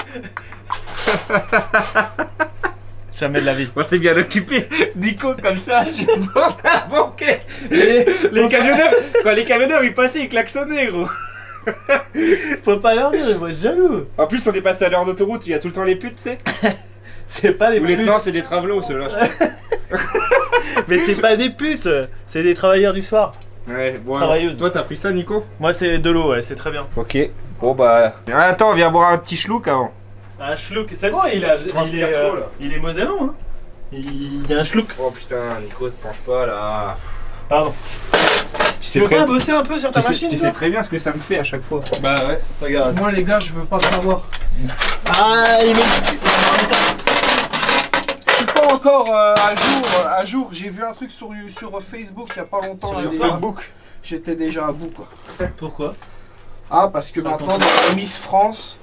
Jamais de la vie. Moi c'est bien occupé. Nico comme ça sur le bord de la banquette. Les camionneurs, quand les camionneurs ils passaient, ils klaxonnaient gros. Faut pas leur dire, ils vont être jaloux. En plus on est passé à l'heure d'autoroute, il y a tout le temps les putes, tu sais. C'est pas des Ou les putes. non, c'est des travelots ceux-là. Mais c'est pas des putes. C'est des travailleurs du soir. Ouais, bon. Travailleuse. Toi t'as pris ça Nico? Moi, c'est de l'eau, ouais, c'est très bien. Ok. Bon bah. Attends, on vient boire un petit schlouk avant. Un schlouk, c'est bon, il transpire trop, là. est mosellan, hein. Il y a un schlouk. Oh putain, Nico, te penche pas là. Pardon. Tu Tu veux pas bosser un peu sur ta machine, tu toi sais très bien ce que ça me fait à chaque fois. Bah ouais, regarde. Moi, les gars, je veux pas savoir. Ah, il met... Je suis pas encore à jour. J'ai vu un truc sur Facebook il y a pas longtemps. Sur là, les Facebook. gars. J'étais déjà à bout, quoi. Pourquoi? Ah, parce que maintenant, dans la Miss France,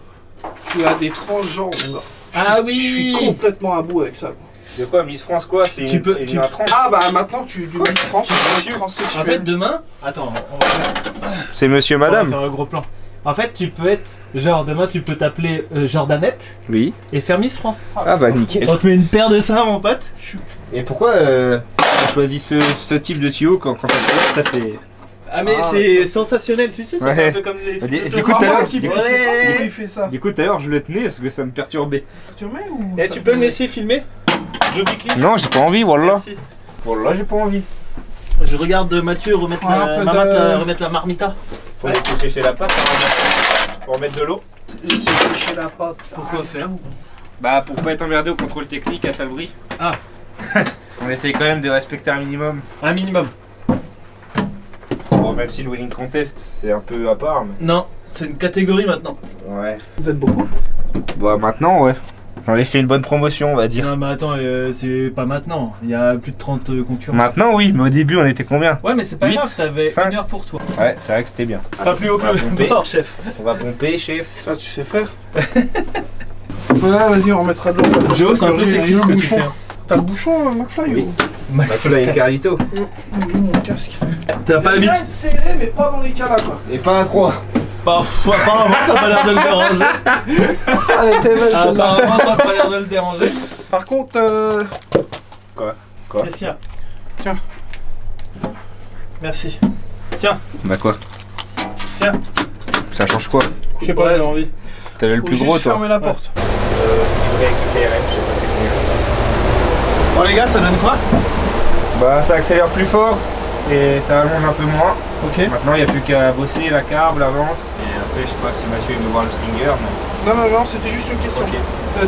tu as des transgenres, mon gars. Ah Je suis oui. complètement à bout avec ça. De quoi, Miss France quoi? C'est Tu peux- un trans. Ah, bah maintenant, du Miss France, tu peux être En transsexuel. fait, demain... Attends, on va faire... C'est monsieur On va madame. faire un gros plan. En fait, tu peux être... Genre, demain, tu peux t'appeler Jordanette Oui. et faire Miss France. Ah bah nickel. On te met une paire de ça, mon pote. Et pourquoi tu choisis ce type de tuyau quand ça fait. Ah mais Ah, c'est sensationnel, tu sais, ça Ouais. fait un peu comme les trucs Du de coup, saumon. tout à l'heure, Moi qui du fais coup, ça, ouais. pourquoi il fait ça. Du coup, tout à l'heure, je le tenais parce que ça me perturbait. Tu remets ou Eh, ça tu te peux me met laisser filmer? Je clique. Non, j'ai pas envie, voilà. Merci. Voilà, j'ai pas envie. Je regarde Mathieu remettre, Ouais, un peu Mamat, de- remettre la marmita. Faut laisser sécher la pâte pour mettre de l'eau. Laisser sécher la pâte. Pourquoi faire? Bah, pour pas être emmerdé au contrôle technique à Salbris. Ah. On essaye quand même de respecter un minimum. Un minimum. Bon, même si le winning contest, c'est un peu à part. Mais... Non, c'est une catégorie maintenant. Ouais. Vous êtes beaucoup. Bah, maintenant, ouais. J'en ai fait une bonne promotion, on va dire. Non mais attends, c'est pas maintenant. Il y a plus de 30 concurrents. Maintenant, oui, mais au début, on était combien? Ouais mais c'est pas 8, grave, t'avais 5. 1 heure pour toi. Ouais, c'est vrai que c'était bien. Pas plus haut que On va pomper. le bord, chef. On va pomper, chef. Ça, tu sais faire. Ouais, vas-y, on remettra de l'eau. Joe, c'est un peu J'ai sexy le ce que tu bouchon. fais. T'as le bouchon, McFly Oui. ou... McFly et Carlito. Mon casque. T'as pas Bien l'habitude. être serré, mais pas dans les cas là, quoi. Et pas à 3. Bah, apparemment ça a pas l'air de le déranger. Allez, t'es belle, celle-là. Apparemment ça a pas l'air de le déranger. Par contre, Quoi? Qu'est-ce qu'il y a? Tiens. Merci. Bah quoi? Tiens. Ça change quoi? Je sais pas, j'ai envie. T'avais le plus gros, toi. Fermer la porte. Livré avec le TRM, je sais pas c'est combien. Bon les gars, ça donne quoi? Bah ça accélère plus fort et ça allonge un peu moins. Ok. Maintenant il n'y a plus qu'à bosser la carbe, l'avance. Et après je sais pas si Mathieu il veut voir le Stinger. Mais... Non, c'était juste une question. Ok.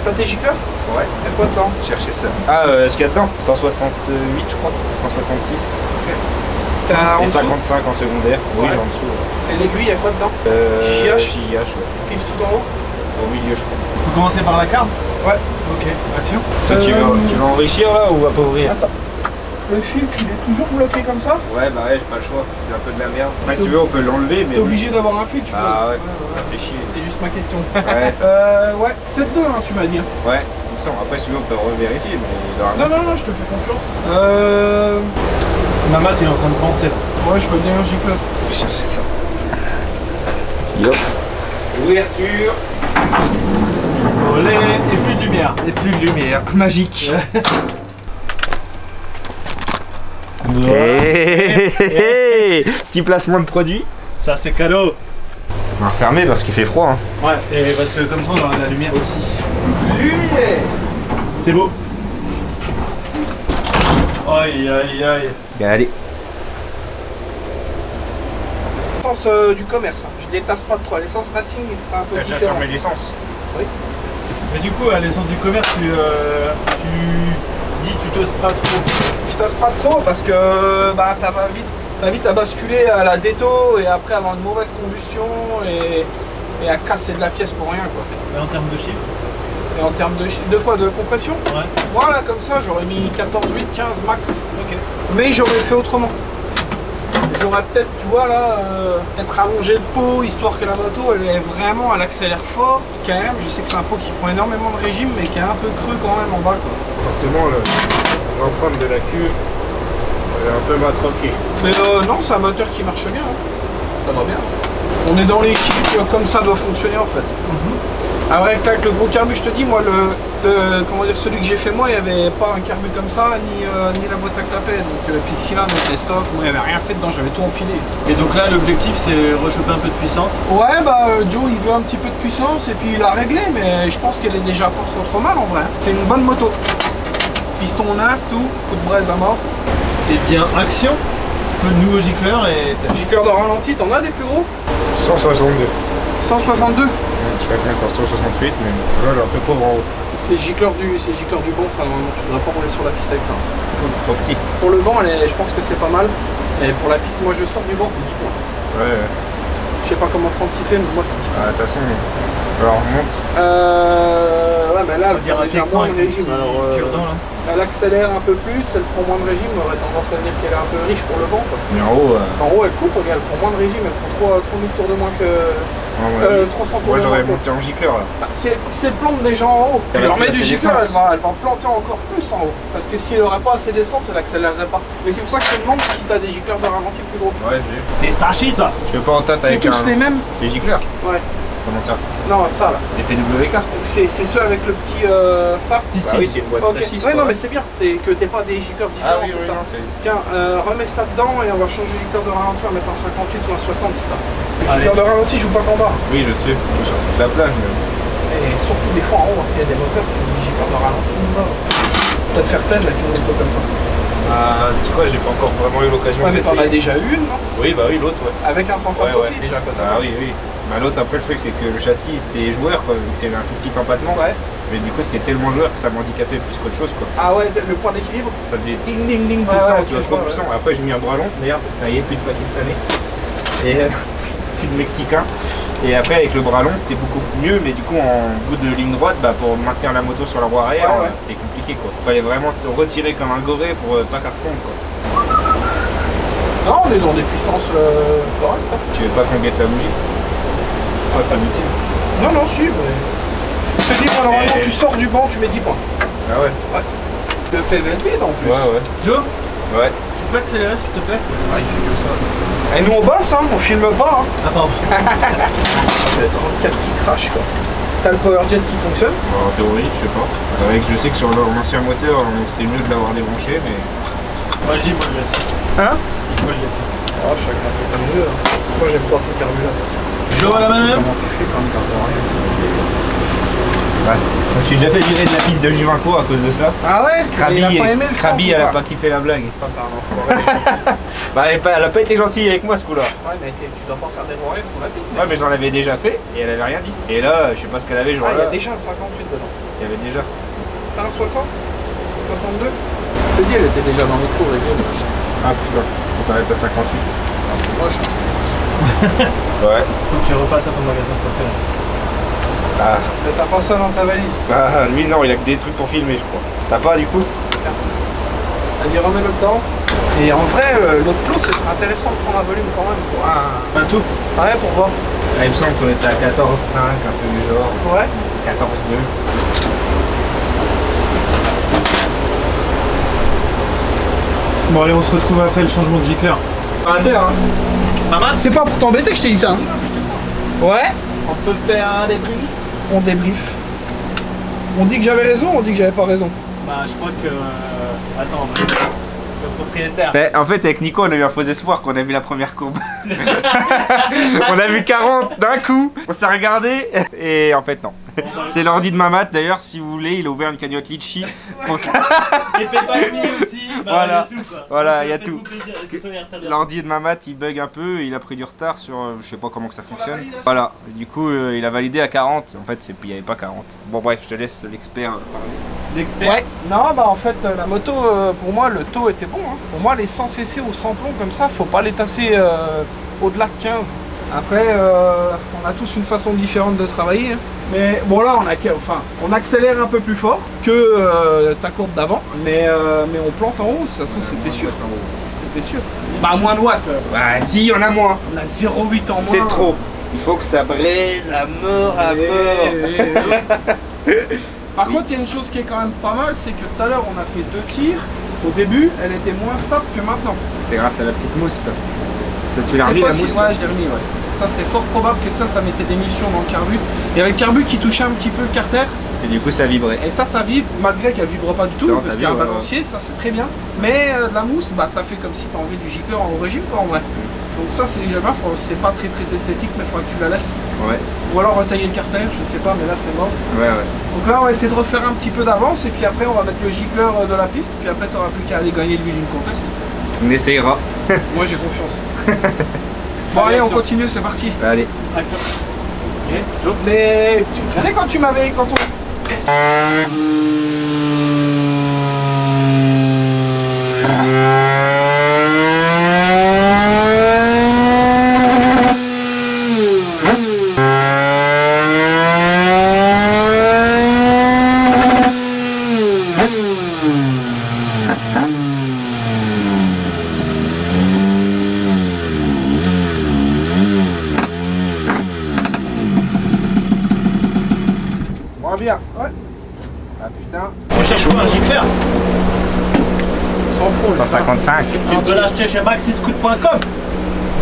T'as tes gicleurs? Ouais. C'est quoi dedans? Cherchez ça. Ah, ce qu'il y a dedans 168 je crois. 166. T'as en Et dessous? 55 en secondaire. Oui, Ouais. j'ai en dessous. Ouais. Et l'aiguille, y'a quoi dedans? JH, ouais. Clips tout en haut? Au milieu je crois. Faut commencer par la carte? Ouais. Ok, action. Toi tu veux enrichir là ou appauvrir? Attends. Le filtre, il est toujours bloqué comme ça? Ouais, bah ouais, j'ai pas le choix. C'est un peu de la merde. Après, si tu veux, on peut l'enlever, mais. T'es obligé d'avoir un filtre, tu vois. Ah ouais, ça fait chier. C'était juste ma question. Ouais, Ouais, 7-2, hein, tu m'as dit. ouais, il me semble. Après, si tu veux, on peut revérifier, mais Non, je te fais confiance. Mamat, il est en train de penser là. Ouais, je connais un gicleur. chercher ça. Yop. Ouverture. Olé, et plus de lumière. Et plus de lumière. Magique. Petit placement de produit. Ça c'est cadeau. On va refermer parce qu'il fait froid. Hein. Ouais, et parce que comme ça on aura de la lumière aussi. Lumière. C'est beau. Aïe aïe aïe. Allez. L'essence du commerce, hein. Je détasse pas trop. L'essence racing, c'est un peu T'as déjà différent. fermé l'essence? Mais du coup, à l'essence du commerce, tu dis tu tosses pas trop. Je tasse pas trop parce que bah, t'as vite à basculer à la déto et après avoir une mauvaise combustion et à casser de la pièce pour rien quoi. Mais en termes de chiffres? Et en termes de quoi? De compression? Ouais. Voilà, comme ça j'aurais mis 14, 8, 15 max. Ok. Mais j'aurais fait autrement. J'aurais peut-être, tu vois là, peut-être allongé le pot histoire que la moto elle accélère fort. Quand même, je sais que c'est un pot qui prend énormément de régime mais qui est un peu creux quand même en bas quoi. Forcément, l'empreinte de la queue elle est un peu matraquée. Mais non, c'est un moteur qui marche bien. Hein. Ça va bien. On est dans les chiffres comme ça doit fonctionner en fait. Après, avec le gros carbu, je te dis, moi, comment dire, celui que j'ai fait moi, il n'y avait pas un carbu comme ça, ni la boîte à clapet. Donc, puis cylindre, donc les stocks, moi, il n'y avait rien fait dedans, j'avais tout empilé. Et donc là, l'objectif c'est rechoper un peu de puissance. Ouais, bah, Joe, il veut un petit peu de puissance et puis il a réglé, mais je pense qu'elle est déjà pas trop mal en vrai. C'est une bonne moto. Piston neuf, tout, coup de braise à mort. Et bien, action. Le nouveau gicleur et Gicleur de ralenti, t'en as des plus gros? 162. 162. Je vais mettre en 168, mais là, elle est un peu pauvre en haut. C'est gicleur du banc, ça, normalement, tu devrais pas rouler sur la piste avec ça. Trop petit. Pour le banc, je pense que c'est pas mal. Et pour la piste, moi je sors du banc, c'est 10 points. Ouais. Je sais pas comment Franck s'y fait, mais moi c'est 10 points. De toute façon, alors on monte. Ouais, mais là, on va dire un déjà Texan moins de avec un régime. petit Alors, cure-dent là. elle accélère un peu plus, elle prend moins de régime, on aurait tendance à dire qu'elle est un peu riche pour le banc. Quoi. Mais en haut, En haut, elle coupe, regarde, elle prend moins de régime, elle prend 3000 tours de moins que. 300 tours moi de moins j'aurais que. monté en gicleur là. Bah, c'est le plomb des gens en haut. Tu Elle a leur mets plus du assez gicleur, elle d'essence. va planter encore plus en haut. Parce que si elle aurait pas assez d'essence, elle accélérerait pas. Mais c'est pour ça que je te demande si t'as des gicleurs de ralenti plus gros. Ouais, j'ai vu. T'es starchi ça. Je veux pas en tête C'est avec tous les mêmes? les gicleurs. Ouais. Comment ça? Non, ça là. Les PWK. C'est ceux avec le petit. Ça? Bah oui, c'est une boîte Ok. Stachis, Ouais, quoi. non, mais c'est bien. C'est que t'aies pas des gicleurs différents, Ah oui, c'est oui, ça. non, c'est... Tiens, remets ça dedans et on va changer le gicleur de ralenti. On va mettre un 58 ou un 60 si t'as. Le Allez. gicleur de ralenti joue pas qu'en bas. Oui, je sais. Je suis sur toute la plage. Mais... Et surtout des fois en haut, il y a des moteurs, tu dis gicleur de ralenti en bas. Peut-être faire plaisir avec une moto comme ça. Tu vois, j'ai pas encore vraiment eu l'occasion Ouais, mais t'en as d'essayer. déjà eu une, non? Oui, bah oui, l'autre, ouais. Avec un sans face Ouais, aussi, ouais. déjà, quoi. Ah oui, oui. Bah l'autre, après, le truc, c'est que le châssis, c'était joueur, quoi. Vu que c'est un tout petit empattement. Ouais. Mais du coup, c'était tellement joueur que ça m'handicapait plus qu'autre chose, quoi. Ah ouais, le point d'équilibre? Ça faisait ding ding ding tout Ouais, le temps, ouais, tu vois, ok, trop je vois, puissant. Après, j'ai mis un bras long, merde, ça y est, plus de Pakistanais. Et plus de Mexicains. Et après, avec le bras long, c'était beaucoup mieux, mais du coup, en bout de ligne droite, bah, pour maintenir la moto sur la voie arrière, Ouais, ouais. c'était compliqué, quoi. Fallait vraiment te retirer comme un goré pour pas qu'elle retombe, quoi. Non, on est dans des puissances correctes. Hein. Tu veux pas qu'on guette la bougie? Toi, ça m'utile. Non, non, si, mais. Je te dis, moi, normalement, tu sors du banc, tu mets 10 points. Ah ouais? Le PVL vide en plus. Ouais, ouais. Joe, Ouais. tu peux accélérer s'il te plaît? Ah, il fait que ça. Et nous, on bosse, hein, on filme pas. Hein. Ah pardon. Le 34 qui crache, quoi. T'as le power jet qui fonctionne. En théorie, je sais pas. Avec, je sais que sur l'ancien moteur, c'était mieux de l'avoir débranché, mais. Moi je dis il faut le laisser. Hein? Il faut le laisser. Ah, chacun fait comme il veut. Hein. Moi, j'aime pas ces carbures-là. Joe à la manœuvre. Comment tu fais quand tu n'as rien? Je me suis déjà fait virer de la piste de Juvinco à cause de ça. Ah ouais? Krabi, Il a pas aimé le Krabi, Franck, elle ou a pas? pas kiffé la blague. Putain, t'es un enfoiré. Bah, elle a pas été gentille avec moi ce coup-là. Ouais, mais tu dois pas faire des bourrées sur la piste. Ouais, mais j'en avais déjà fait et elle avait rien dit. Et là, je sais pas ce qu'elle avait, genre Ah, il y là. a déjà un 58 dedans. Il y avait déjà. T'as un 60? 62? Je te dis, elle était déjà dans les tours et bien. Ah putain, ça s'arrête à 58. Ah, c'est moche. Hein. Ouais. Faut que tu repasses à ton magasin préféré. Ah. Mais t'as pas ça dans ta valise. Ah, lui non, il a que des trucs pour filmer, je crois. T'as pas du coup? Vas-y, remets-le dedans. Et en vrai, l'autre plot, ce serait intéressant de prendre un volume quand même pour un tout. Ouais, pour voir. Ah, il me semble qu'on était à 14,5, un peu du genre. Ouais. 14,2. Bon allez, on se retrouve après le changement de gicler. Inter, hein. C'est pas pour t'embêter que je t'ai dit ça. Hein. Ouais. On peut faire un débrief. On débrief. On dit que j'avais raison, on dit que j'avais pas raison. Bah je crois que... Attends, le propriétaire. En fait, avec Nico, on a eu un faux espoir quand on a vu la première courbe. On a vu 40 d'un coup, on s'est regardé et en fait non. C'est l'ordi de Mamat d'ailleurs, si vous voulez, il a ouvert une cagnotte Litchi pour ça. Et Peppa-Mini aussi, bah Voilà. il y a tout quoi. Voilà, Donc, il y a faites-vous tout. plaisir, c'est son anniversaire bien. L'ordi de Mamat il bug un peu, il a pris du retard sur je sais pas comment que ça fonctionne. Voilà, du coup il a validé à 40, en fait il n'y avait pas 40. Bon bref, je te laisse l'expert parler. L'expert. Ouais. Non, bah en fait, la moto, pour moi, le taux était bon. Hein. Pour moi, les 100 cc ou 100 plombs comme ça, faut pas les tasser au-delà de 15. Après, on a tous une façon différente de travailler. Hein. Mais bon, là, on accélère un peu plus fort que ta courbe d'avant. Mais on plante en haut, ça c'était sûr. C'était sûr. Bah, moins de watts. Bah si, il y en a moins. On a 0,8 en moins. C'est trop. Il faut que ça braise à mort, à mort. Par contre, il y a une chose qui est quand même pas mal, c'est que tout à l'heure, on a fait 2 tirs. Au début, elle était moins stable que maintenant. C'est grâce à la petite mousse ça. Tu l'as C'est remis la possible, mousse? ouais, je l'ai remis, ouais. Ça, c'est fort probable que ça mettait des missions dans le carbu. Il y avait le carbu qui touchait un petit peu le carter. Et du coup ça vibrait. Et ça vibre, malgré qu'elle vibre pas du tout, Non, parce t'as qu'il y a un vu, ouais, balancier, ça c'est très bien. Mais de la mousse, bah, ça fait comme si tu enlevais du gicleur en régime, quoi, en vrai. Donc ça, c'est déjà bien, c'est pas très esthétique, mais il faudra que tu la laisses. Ouais. Ou alors retailler le carter, je sais pas, mais là c'est mort. Ouais. Donc là, on va essayer de refaire un petit peu d'avance, et puis après, on va mettre le gicleur de la piste, puis après, tu n'auras plus qu'à aller gagner l'huile d'une contest. On essayera. Moi, j'ai confiance. Bon, allez, on continue, c'est parti. Allez. Action. Tu sais, quand tu m'avais. Quand on. Bien. Ouais. Ah putain. On cherche quoi, un gicleur? S'en fout. 155. Tu peux l'acheter chez maxiscoot.com. Donc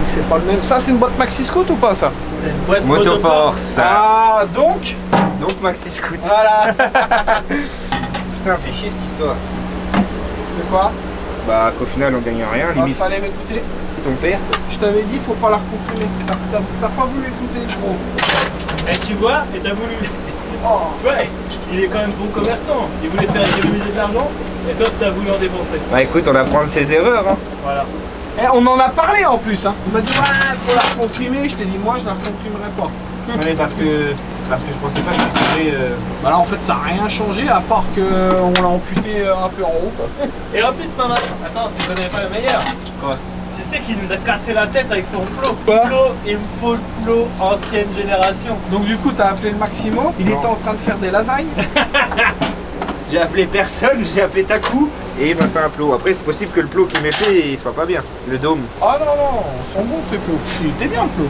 c'est pas le même. Ça, c'est une boîte Maxi Scoot ou pas ça? C'est une boîte Motoforce. Ah, donc. Donc Maxi Scoot. Voilà. Putain, fait chier cette histoire. De quoi? Bah qu'au final on gagne rien, Il limite fallait m'écouter. ton père. Je t'avais dit, faut pas la recomprimer. T'as pas voulu écouter, gros. Et tu vois, et t'as voulu. Oh. Ouais, il est quand même bon commerçant. Il voulait faire économiser de l'argent, et toi t'as voulu en dépenser. Bah écoute, on apprend de ses erreurs. Hein. Voilà. Eh, on en a parlé en plus. Hein. Il m'a dit, ouais, faut la recomprimer. Je t'ai dit, moi, je la recomprimerai pas. Ouais, parce que je pensais pas que tu serais. Bah là, en fait, ça n'a rien changé à part qu'on l'a amputé un peu en haut. Quoi. Et en plus, maman, attends, tu connais pas le meilleur. Quoi? Tu sais qu'il nous a cassé la tête avec son plot. Quoi? Nico, il me faut le plot ancienne génération. Donc du coup, t'as appelé le Maximo. Il était en train de faire des lasagnes. J'ai appelé personne, j'ai appelé Taku et il m'a fait un plot. Après, c'est possible que le plot qu'il m'ait fait, il soit pas bien. Le dôme, Ah non, non, ils sont bons ces plots. Il était bien le plot.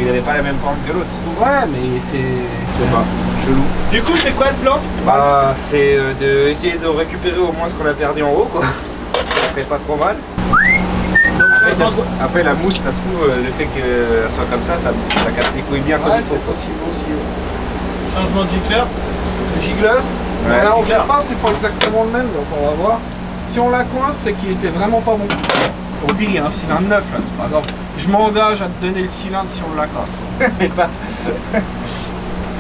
il avait pas la même forme que l'autre. Ouais, mais c'est. Je sais pas, chelou. Du coup, c'est quoi le plan? Bah, c'est d'essayer de récupérer au moins ce qu'on a perdu en haut, quoi. Ça ferait pas trop mal. Donc, Après, la mousse, ça se trouve, le fait qu'elle soit comme ça casse les couilles bien comme Ouais, il faut. c'est possible aussi. Ouais. changement de gicleur. Le gicleur. Ouais, là, on sait gicleur. pas, c'est pas exactement le même, donc on va voir. Si on la coince, c'est qu'il était vraiment pas bon. Au pire, hein, s'il a un 9 là, c'est pas grave. Je m'engage à te donner le cylindre si on la casse. Mais pas.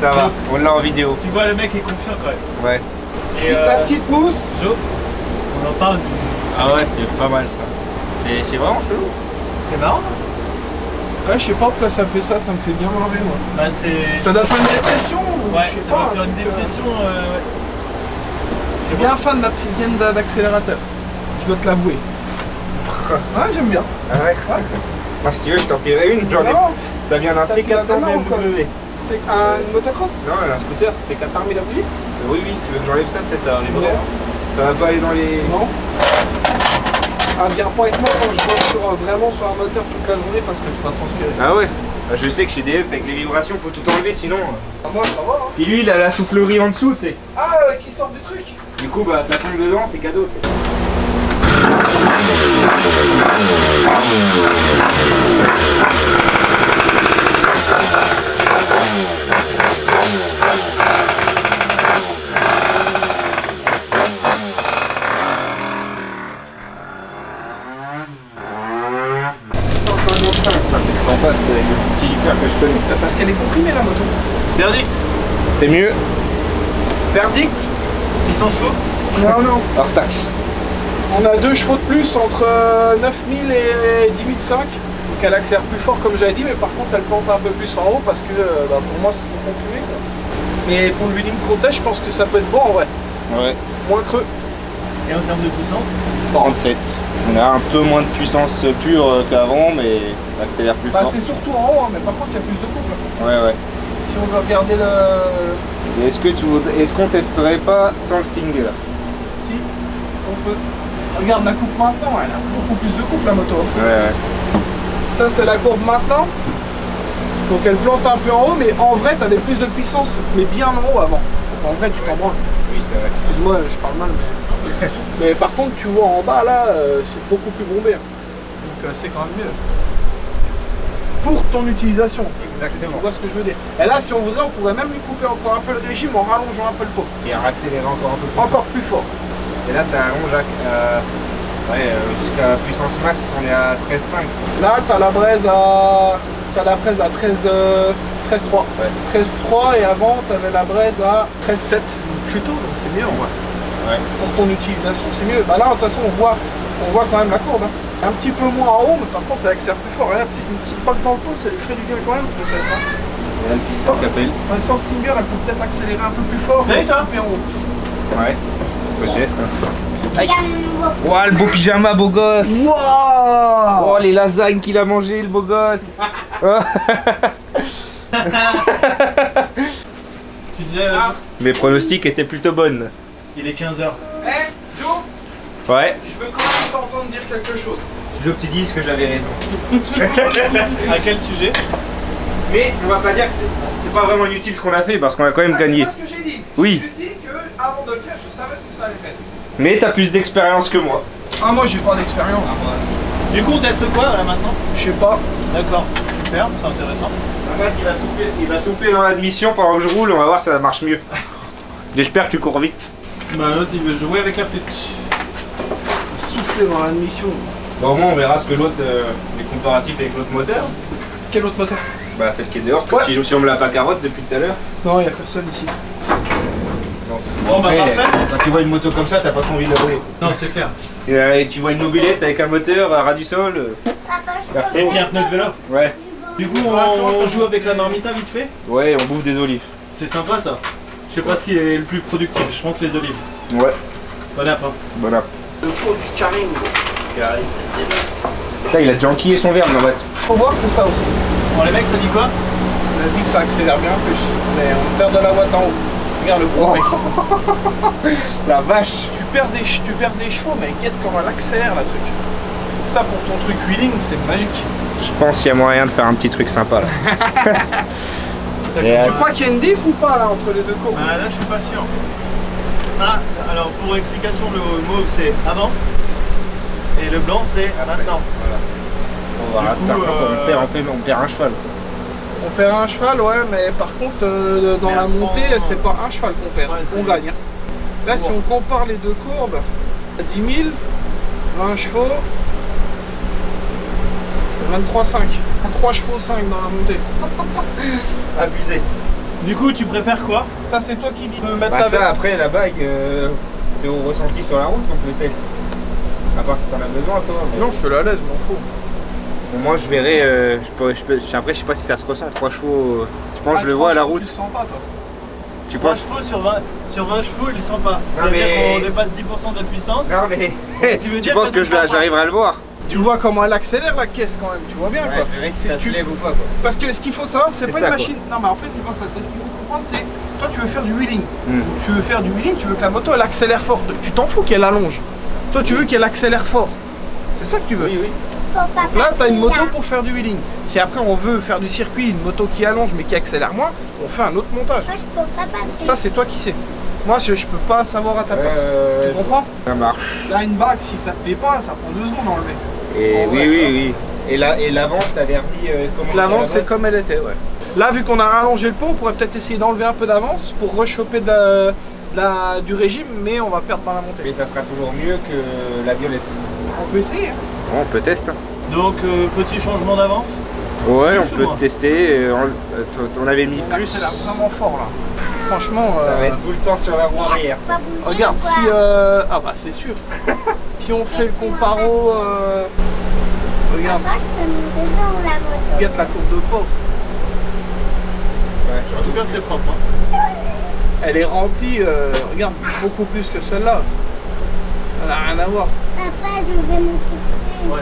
Ça va, on l'a en vidéo. Tu vois, le mec est confiant quand même. Ouais. Et La petite mousse. Jo, on en parle du... Ah ouais, c'est pas mal ça. C'est vraiment chelou. C'est marrant. Ouais, je sais pas pourquoi ça fait ça, ça me fait bien marrer moi. Bah c'est... Ça doit faire une dépression ou Ouais, je sais ça pas, va faire une donc, dépression. Ouais. C'est bien fan de la petite gaine d'accélérateur. Je dois te l'avouer. Ouais, j'aime bien. Ah ouais. Moi, si tu veux, je t'en filerai une. J'en ai... Non, Ça vient d'un T'as fait la C400 main ou quoi? BMW. c'est une motocross. Non, un scooter, C400. T'as remis la bouillie? Oui, oui, tu veux que j'enlève ça? Peut-être ça arriverait. Non. Hein. Ça va pas aller dans les... Non. Ah, viens pas avec moi quand je bosse vraiment sur un moteur toute la journée parce que tu vas transpirer. Ah ouais. Bah, je sais que chez DF, avec les vibrations, faut tout enlever sinon. Ah, moi, ça va. Hein. Puis lui, il a la soufflerie en dessous, tu sais. Ah, qui sort du truc. Du coup, bah, ça tombe dedans, c'est cadeau, tu sais. C'est sans face avec le petit Jupiter que je connais. Parce qu'elle est comprimée la moto. Verdict. C'est mieux. Verdict. 600 chevaux. Non, non. Hors taxe. On a 2 chevaux de plus entre 9000 et 10005. Donc elle accélère plus fort comme j'avais dit, mais par contre elle plante un peu plus en haut parce que bah, pour moi c'est trop comprimé. Quoi. Mais pour le wheeling contest, je pense que ça peut être bon en vrai. Ouais. Moins creux. Et en termes de puissance? 47. On a un peu moins de puissance pure qu'avant, mais ça accélère plus Bah, fort. c'est surtout en haut, hein, mais par contre il y a plus de couple. Ouais, ouais. Si on veut regarder le... Et est-ce qu'on testerait pas sans le Stinger? Si, on peut. Regarde la coupe maintenant, elle a beaucoup plus de couple la moto. Ouais, ouais. Ça c'est la courbe maintenant. Donc elle plante un peu en haut, mais en vrai t'avais plus de puissance, mais bien en haut avant. Donc en vrai tu t'en branles. Oui, c'est vrai. Excuse-moi, je parle mal, mais... mais par contre tu vois en bas là, c'est beaucoup plus bombé. Donc c'est quand même mieux. Pour ton utilisation. Exactement. Tu vois ce que je veux dire. Et là si on voudrait, on pourrait même lui couper encore un peu le régime en rallongeant un peu le pot. Et à accélérer encore un peu plus. Encore plus fort. Et là, ça allonge jusqu'à puissance max, on est à 13,5. Là t'as la braise à... T'as la braise à 13... 13,3. Ouais. 13,3 et avant t'avais la braise à 13,7. Donc plus tôt, donc c'est mieux en vrai. Ouais. Pour ton utilisation, c'est mieux. Bah là, de toute façon, on voit quand même la courbe. Hein. Un petit peu moins en haut, mais par contre, elle accélère plus fort. Et là, une petite patte dans le pot, ça lui ferait du bien quand même, peut-être. Hein. Et là, le fils qui appelle. Ouais, sans Stinger, elle peut peut-être accélérer un peu plus fort. Salut, toi. Et en haut. Ouais. Faut geste. Hein. Regarde mon nouveau. Ouah, le beau pyjama, beau gosse. Wow. Oh, les lasagnes qu'il a mangé, le beau gosse. Tu disais, Mes pronostics étaient plutôt bonnes. il est 15h. Eh, Joe, Ouais. je veux quand même t'entendre dire quelque chose. Je petit disque que j'avais raison. À quel sujet? Mais on va pas dire que c'est pas vraiment inutile ce qu'on a fait parce qu'on a quand même gagné. C'est pas ce que j'ai dit. Oui. J'ai juste dit que avant de le faire, je savais ce que ça allait faire. Mais t'as plus d'expérience que moi. Ah, moi, j'ai pas d'expérience. Du coup, on teste quoi là maintenant? Je sais pas. D'accord, super, c'est intéressant. Un mec il va souffler dans l'admission pendant que je roule, on va voir si ça marche mieux. J'espère que tu cours vite. Bah, l'autre il veut jouer avec la flûte. Souffler dans l'admission. Bon, au moins on verra ce que l'autre, les comparatifs avec l'autre moteur. Quel autre moteur? Bah celle qui est dehors, que Ouais. si on me l'a pas carotte depuis tout à l'heure. Non, il y a personne ici. Bon, bah, parfait. Quand tu vois une moto comme ça, t'as pas trop envie de la rouler. Non, c'est clair. Et tu vois une mobilette avec un moteur à ras du sol. Papa, je Merci. Et puis un pneu de vélo. Ouais. Du coup, on joue avec la marmita vite fait. Ouais, on bouffe des olives. C'est sympa ça. Je sais pas ce qui est le plus productif, je pense les olives. Ouais. Bon app. Hein. Bon app. Le tour du Karim. Là, il a déjà enquillé son verre, ma boîte. Faut voir, c'est ça aussi. Bon, les mecs, ça dit quoi? On a dit que ça accélère bien plus. Mais on perd de la watts en haut. Regarde le gros mec. La vache. Tu perds des chevaux, mais guette comment elle accélère la truc. Ça pour ton truc wheeling, c'est magique. Je pense qu'il y a moyen de faire un petit truc sympa là. Tu crois qu'il y a une diff ou pas là entre les deux courbes? Bah, là, je suis pas sûr. Ça, alors pour explication, le mauve c'est avant et le blanc c'est maintenant. On va Du coup, on perd un cheval. On perd un cheval, ouais, mais par contre, dans Mais la après, montée, c'est pas un cheval qu'on perd, Ouais, on c'est- gagne. Hein. Là, si on compare les deux courbes, à 10 000, 20 chevaux, 23,5. 3 chevaux 5 dans la montée. Abusé. Du coup, tu préfères quoi? Ça, c'est toi qui dis de mettre Bah la ça, après, la bague, c'est au ressenti sur la route, on peut tester. À part si t'en as besoin, toi. Mais... Non, je suis la laisse, je m'en fous. Bon, moi, je verrai. Après, je sais pas si ça se ressent. 3 chevaux. Je pense que je le vois à la route. Tu le sens pas, toi. Tu 3 penses? chevaux sur 20 chevaux, ils sont pas. C'est-à-dire mais- qu'on dépasse 10% de puissance. Non, mais. Tu veux Tu dire penses que j'arriverai à le voir? Tu vois comment elle accélère la caisse quand même, tu vois bien Ouais, quoi. je verrai si C'est- ça se tu- lève ou pas, quoi. Parce que ce qu'il faut savoir, c'est C'est pas ça, une quoi. machine. Non, mais en fait, c'est pas ça. C'est ce qu'il faut comprendre, c'est toi, tu veux faire du wheeling. Hmm. Tu veux faire du wheeling, tu veux que la moto elle accélère fort. Tu t'en fous qu'elle allonge. Toi, tu veux qu'elle accélère fort. C'est ça que tu veux. Oui, oui. Là, tu as une moto pour faire du wheeling. Si après on veut faire du circuit, une moto qui allonge mais qui accélère moins, on fait un autre montage. Moi, je peux pas passer. Ça, c'est toi qui sais. Moi, je peux pas savoir à ta place. Tu comprends? Ça marche. Là, une bague, si ça te plaît pas, ça prend 2 secondes à enlever. Et En oui, vrai, oui, oui. Et l'avance, t'avais remis comment L'avance, était à c'est la base comme elle était, ouais. Là, vu qu'on a rallongé le pont, on pourrait peut-être essayer d'enlever un peu d'avance pour rechoper du régime, mais on va perdre dans la montée. Mais ça sera toujours mieux que la violette. On peut essayer. Hein. Bon, on peut tester. Donc, petit changement d'avance. Ouais, on Plus ou peut moins. tester. On avait mis On plus. accélère vraiment fort là. Franchement, Ça va être tout le temps sur la roue arrière. Pas bouger, regarde quoi. si. Ah bah c'est sûr. Si on fait le comparo. Regarde, Papa, je peux monter sur la moto. regarde la courbe de port. En tout cas, c'est propre. Hein. Elle est remplie, regarde, beaucoup plus que celle-là. Elle a rien à voir. Papa, je vais monter dessus. Ouais.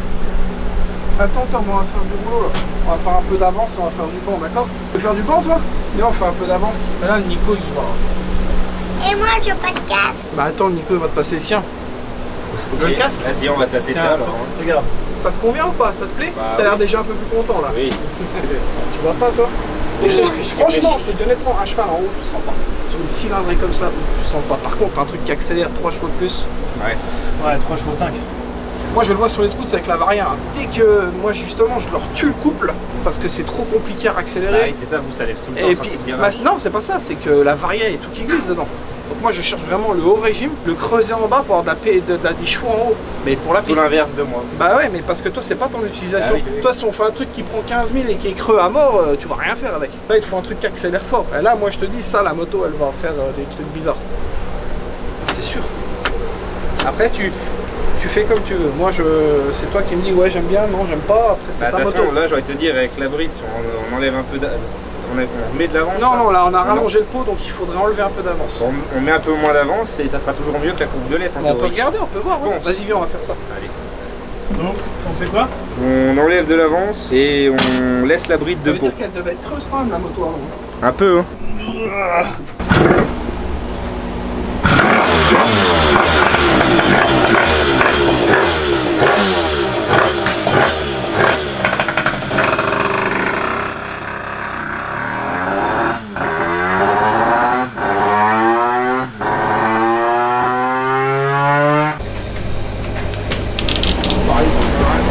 Attends, on va faire du boulot là. On va faire un peu d'avance, on va faire du banc, d'accord? Tu veux faire du banc toi? Viens, on fait un peu d'avance. Mais là, le Nico, il va. Et moi, je veux pas de casque. Bah attends, le Nico, il va te passer le sien. Le casque. Vas-y, on va tâter Tiens, ça attends, alors. hein. regarde. Ça te convient ou pas? Ça te plaît? Bah, T'as l'air oui. déjà un peu plus content là. Oui. Tu vois pas toi? Franchement, je te dis honnêtement, un cheval en haut, tu sens pas. Sur une cylindrée comme ça, tu sens pas. Par contre, un truc qui accélère 3 chevaux de plus. Ouais. Ouais, 3 chevaux 5. Moi, je le vois sur les scouts avec la Varia. Hein. Dès que moi, justement, je leur tue le couple parce que c'est trop compliqué à Ah accélérer. oui, c'est ça, vous, ça lève tout le temps. Et sans puis, tout le bah, virage. non, c'est pas ça, c'est que la Varia est tout qui glisse dedans. Donc moi, je cherche vraiment le haut régime, le creuser en bas pour avoir des chevaux en haut. Mais pour la Tout piste. l'inverse de moi. Bah ouais, mais parce que toi, c'est pas ton utilisation. Ah oui, oui. Toi, si on fait un truc qui prend 15 000 et qui est creux à mort, tu vas rien faire avec. Là, il te faut un truc qui accélère fort. Et là, moi, je te dis, ça, la moto, elle va faire des trucs bizarres. C'est sûr. Après, tu fais comme tu veux. Moi, c'est toi qui me dis, ouais, j'aime bien, non, j'aime pas. Après, c'est Bah, ta de toute moto. façon, là, j'aurais te dire, avec la bride, si on enlève un peu on met de l'avance. Non, là. non, là, on a rallongé le pot, donc il faudrait enlever un peu d'avance. On met un peu moins d'avance et ça sera toujours mieux que la courbe violette. En Bon, on peut théorie. regarder, on peut voir. Je hein. pense. Vas-y, viens, on va faire ça. Allez. Donc, on fait quoi? On enlève de l'avance et on laisse la bride Ça de veut peau. dire qu'elle devait être creuse quand même, la moto avant. Un peu, hein.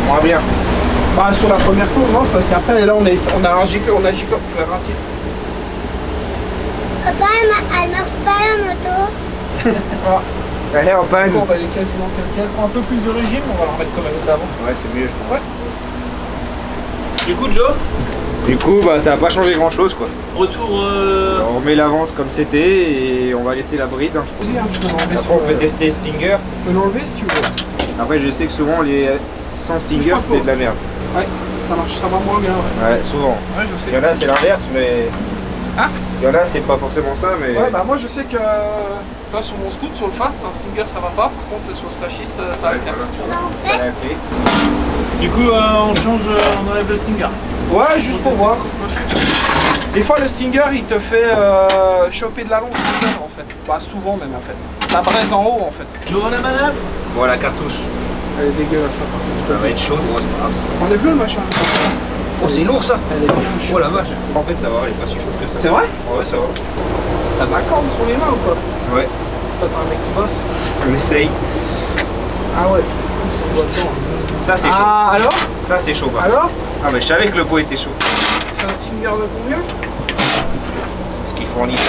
Moins bien. Bah, sur la première courbe, non, c'est parce qu'après, là, on a un gicleur pour faire un tir. Papa, elle marche pas la moto. Voilà. Elle est en panne. Bon, bah, elle est quasiment telle quelle. Un peu plus de régime, on va la remettre comme elle était avant. Ouais, c'est mieux, je pense. Ouais. Du coup, Joe, Du coup, bah, ça va pas changer grand chose, quoi. retour. On remet l'avance comme c'était et on va laisser la bride. Hein, je pense. Oui, hein, tu peux l'enlever Après, sur on peut le- tester Stinger. Tu peux l'enlever si tu veux. Après, je sais que souvent, les sans Stinger, Touche pas c'était trop. de la merde. Ouais, ça marche, ça va moins bien, ouais. Ouais, souvent. Ouais, je Il sais. y en a, c'est l'inverse, mais. Hein? Il y en a, c'est pas forcément ça, mais. Ouais, bah moi je sais que là sur mon scoot, sur le fast, un Stinger ça va pas, par contre sur le Stachis ça accepte. voilà. tu vois. En Ça fait, la clé. Du coup, on change, on enlève le Stinger. Ouais, juste pour voir. Des fois le Stinger il te fait choper de la longe tout seul, en fait. Pas souvent même en fait. La braise en haut en fait. Joe, la manœuvre. Bon, la cartouche. Elle est dégueulasse ça par contre. Ça va être chaud, gros, c'est pas grave. Enlève-le le machin. Oh, c'est lourd ça. Elle est bien Oh chaude. la vache. En fait, ça va, elle est pas si chaude que ça. C'est vrai? Ouais, ça va. T'as de la corde sur les mains ou pas? Ouais, Toi t'es un mec qui bosse. on essaye. Ah ouais, fou sur le dedans. Ça, c'est chaud. Ah alors? Ça, c'est chaud, par contre. Alors? Ah, mais je savais que le pot était chaud. C'est un Stinger de combien? C'est ce qu'il fournit. Ça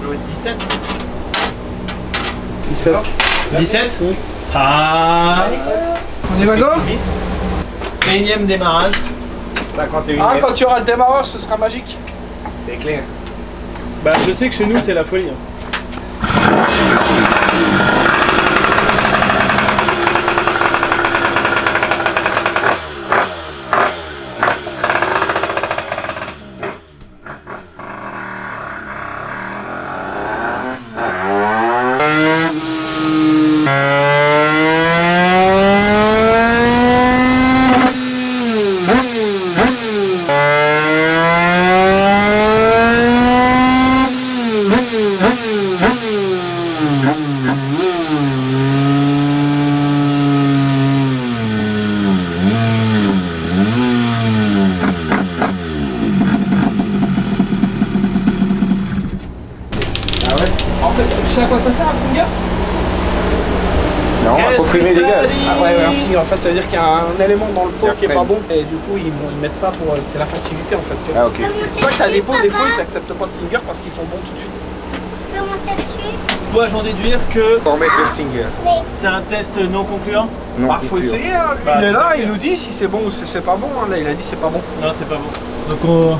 doit être 17. 17. 17. Ah. On y va go? Énième démarrage. 51. Ah, quand tu auras le démarrage, ce sera magique. C'est clair. Bah je sais que chez nous c'est la folie. Tu sais à quoi ça sert un Stinger? Non, à comprimer des gaz. Ah ouais, un Stinger en fait ça veut dire qu'il y a un élément dans le pot qui est pas freine. bon et du coup ils mettent ça pour. C'est la facilité en fait. Ah ok. C'est pour ça que t'as des pots des fois ils t'acceptent pas de Stinger parce qu'ils sont bons tout de suite. Je peux monter dessus? Dois-je en déduire que Pour mettre le Stinger. Oui. c'est un test non concluant? Non, Bah faut concluant. essayer hein. Lui, Bah, il est là, tout à fait. il nous dit si c'est bon ou si c'est pas bon hein. Là il a dit c'est pas bon. Non, c'est pas bon. Donc on...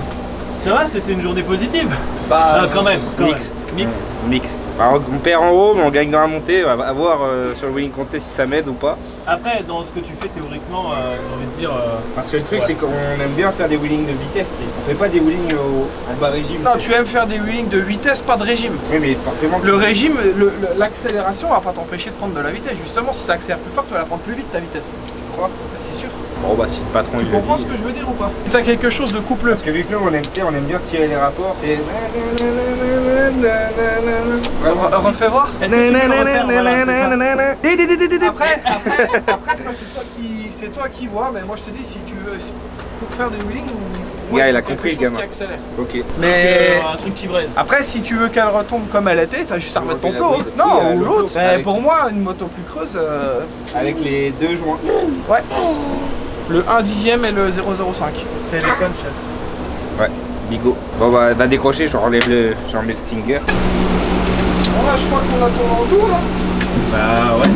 Ça va, c'était une journée positive? Bah Quand même. Mixte. Mixte. Mixte. Alors, on perd en haut, mais on gagne dans la montée. On va voir sur le wheeling contest si ça m'aide ou pas. Après, dans ce que tu fais théoriquement, j'ai envie de dire... Parce que le truc, Ouais. c'est qu'on aime bien faire des wheelings de vitesse. On fait pas des wheelings en bas régime. non tu aimes faire des wheelings de vitesse pas de régime. Oui, mais forcément. Le régime, l'accélération va pas t'empêcher de prendre de la vitesse. Justement si ça accélère plus fort tu vas la prendre plus vite ta vitesse. Tu crois? Bah, c'est sûr. Bon, bah, si le patron Tu il le comprends dit. ce que je veux dire ou pas? T'as quelque chose de coupleux. Parce que vu que nous, on aime bien tirer les rapports. Et... Refais voir. Est-ce que tu peux le refaire? Voilà, c'est ça. Après ça c'est toi qui vois, mais moi je te dis si tu veux pour faire des wheelings, Gars, il a faut quelque compris, le chose gamin. qui accélère. Ok. Mais Un truc qui braise. après si tu veux qu'elle retombe comme elle était, t'as juste à remettre ton Ok, la plot. bride. Non, Oui, ou le l'autre. plot, Mais avec- pour moi une moto plus creuse, Avec les deux joints. ouais. Le 1 dixième et le 0,05. Téléphone, chef. Ouais, Bigo. Bon, bah, va décrocher, j'enlève le Stinger. Bon là je crois qu'on a tourné en tour là. Bah ouais.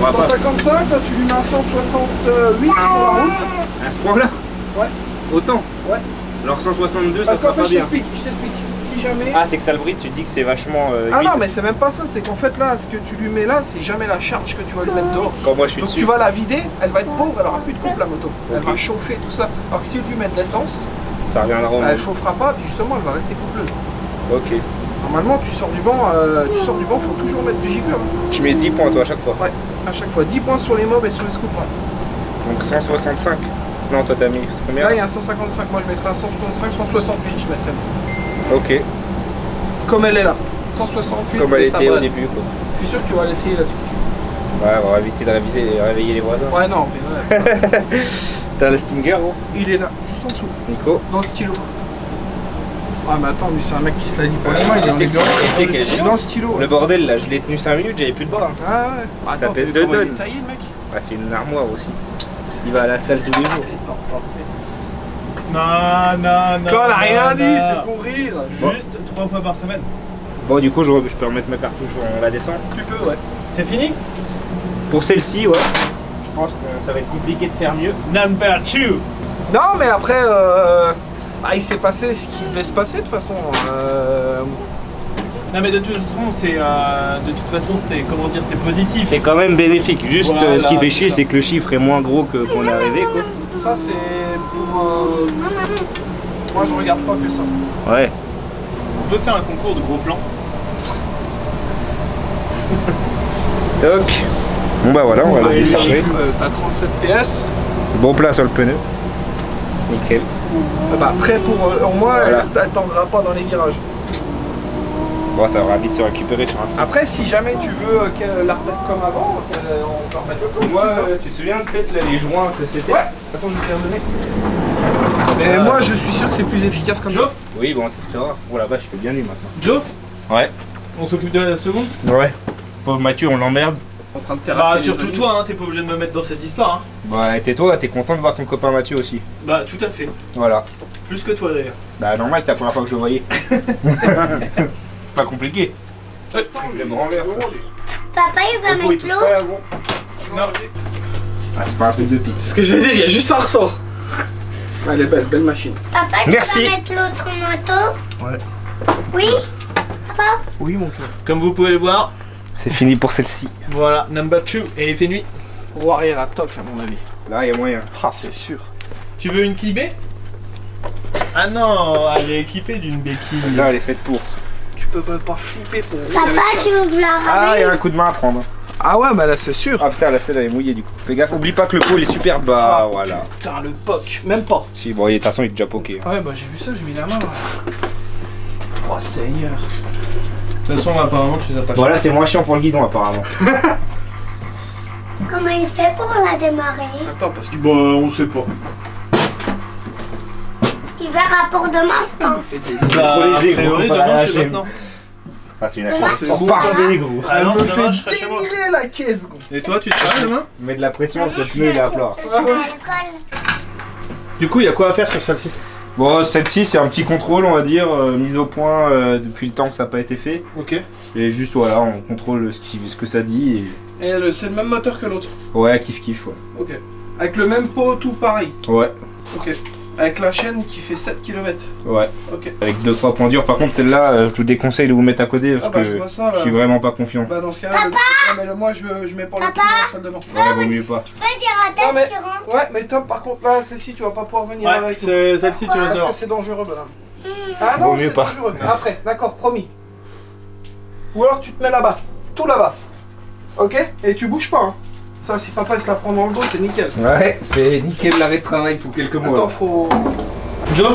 On va pas 155, là tu lui mets un 168 sur la route. à ce point-là. Ouais. Autant. Ouais. Alors 162, Parce ça qu'en sera fait pas je bien. t'explique. Si jamais. Ah, c'est que ça le bride, tu te dis que c'est vachement. Ah non vide. mais c'est même pas ça, c'est qu'en fait là ce que tu lui mets là c'est jamais la charge que tu vas lui mettre dehors. Quand moi je suis Donc dessus. tu vas la vider, elle va être pauvre, elle aura plus de couple la moto. Elle Ok. va chauffer tout ça. Alors que si tu lui mets de l'essence, Ça reviendra au elle même. chauffera pas, puis justement elle va rester coupleuse. Ok. Normalement tu sors du banc, faut toujours mettre du JP. Tu mets 10 points toi à chaque fois. Ouais, à chaque fois 10 points sur les mobs et sur les scoop 20. Donc 165. Non, toi t'as mis combien? Là il y a un 155, moi je mettrais un 165, 168 je mettrais. Ok. Comme elle est là. 168 Comme elle et ça était au brasse. début quoi. Je suis sûr que tu vas l'essayer là-dessus. Ouais, on va éviter de réveiller les voisins. Ouais non, mais ouais. T'as le Stinger gros? Il est là, juste en dessous, Nico. dans le stylo. Ah mais attends, lui c'est un mec qui se la dit pas les mains, il est en Tu sais que bureau. c'est- tu sais que- Dans le stylo. Le bordel là, je l'ai tenu 5 minutes, j'avais plus de bras. hein. Ah ouais. Ça Attends, pèse t'as vu 2 comment il tonnes. est taillé, le mec. Ah, c'est une armoire aussi. Il va à la salle tous les jours. Non, non, non. Quand elle a rien non, dit, non. c'est pour rire. Juste 3 fois par semaine. Bon, du coup, je peux remettre ma cartouche, on la descend. Tu peux, ouais. C'est fini? Pour celle-ci, ouais. Je pense que ça va être compliqué de faire mieux. Number 2. Non, mais après, il s'est passé ce qui devait se passer de toute façon. Non mais de toute façon c'est comment dire, c'est positif. C'est quand même bénéfique. Juste Voilà, ce qui fait c'est chier, ça. c'est que le chiffre est moins gros que qu'on est arrivé, quoi. Ça, c'est pour. Moi, je regarde pas que ça. Ouais. On peut faire un concours de gros plans. Toc. Bon bah voilà, on va le décharger. T'as 37 PS. Bon plat sur le pneu. Nickel. Prêt pour. Au moins, Voilà. elle t'enverra pas dans les virages. Bon, ça va vite se récupérer sur un stick. Après, si jamais tu veux qu'elle la remette comme avant, on peut remettre le plan. Moi, tu te souviens peut-être là, les joints que c'était? Ouais. Attends, je vais te les redonner. Mais Ça- moi, je suis sûr que c'est plus efficace comme Joe ça. Oui, bon, on testera. Oh la vache, je fais bien lui maintenant. Joe, Ouais. on s'occupe de la seconde. Ouais. Pauvre Mathieu, on l'emmerde. En train de Bah terrasser. les surtout olives. toi, hein, t'es pas obligé de me mettre dans cette histoire. Hein. Bah, tais-toi, t'es content de voir ton copain Mathieu aussi. Bah tout à fait. Voilà. Plus que toi d'ailleurs. Bah, normal, c'était la première fois que je le voyais. Pas compliqué. Le grand verre, ça. Papa, il va Repos, il mettre touche l'autre. pas à vous. Non. Ah, c'est pas un truc de piste. C'est ce que j'allais dire, il y a juste un ressort. Elle est belle, belle machine. Papa, tu Merci. peux mettre l'autre moto? Ouais. Oui? Papa? Oui, mon cœur. Comme vous pouvez le voir, C'est fini pour celle-ci. voilà, number 2. Et il fait nuit. Roue arrière à toc, à mon avis. Là, il y a moyen. Ah, c'est sûr. Tu veux une Kibé? Ah non, elle est équipée d'une béquille. Là, elle est faite pour. Tu peux même pas flipper pour rouler avec Papa, ça. tu veux que je la Ah, il y a un ramène? coup de main à prendre. Ah ouais, bah là, c'est sûr. Ah putain, la selle elle est mouillée du coup. Fais gaffe, oublie pas que le pot il est super bas. Ah, Voilà. Putain, le poc. Même pas. Si, bon, de toute façon, il est déjà poké. Ouais, bah j'ai vu ça, j'ai mis la main là. Oh, Seigneur. De toute façon, apparemment, tu les as pas Bon, là, c'est moins chiant pour le guidon apparemment. Comment il fait pour la démarrer? Attends, parce que. Bon, on sait pas. Il verra pour demain, je pense. Bah, trop a léger, priori, gros, faut pas demain, c'est lâcher. maintenant. Enfin, c'est une Demain, affaire. c'est Sans bon, parler, gros. Ah non, me demain, fait je serai chez moi. délirer la caisse, gros. Et toi, tu seras demain? Mets de la pression parce que le pneu il est à plat. Je suis à l'école. Du coup, il y a quoi à faire sur celle-ci? Bon, celle-ci, c'est un petit contrôle, on va dire, mise au point depuis le temps que ça n'a pas été fait. Ok. Et juste, voilà, on contrôle ce que ça dit. Et c'est le même moteur que l'autre. Et... Ouais, kiff, ouais. Ok. Avec le même pot, tout pareil. Ouais, Ok. Avec la chaîne qui fait 7 km. ouais. Ok. Avec 2-3 points durs. Par contre, celle-là, je vous déconseille de vous mettre à côté parce Ah bah que je vois ça je là. suis vraiment pas confiant. Bah dans ce cas-là, mais moi je mets pas le pied dans la salle de bain. Ouais, vaut mieux pas. Tu peux dire à Tess Ouais, mais- qui rentre? Ouais, mais Tom, par contre là, celle-ci, tu vas pas pouvoir venir Ouais, avec nous. c'est celle-ci, tu Parce l'adores. que c'est dangereux, madame. Ah Vaut non, mieux c'est pas. dangereux. Après, d'accord, promis. Ou alors tu te mets là-bas, tout là-bas. Ok? Et tu bouges pas, hein. Ça, si papa il se la prend dans le dos, c'est nickel. Ouais, c'est nickel l'arrêt de travail pour quelques mois. Attends, faut. Joe,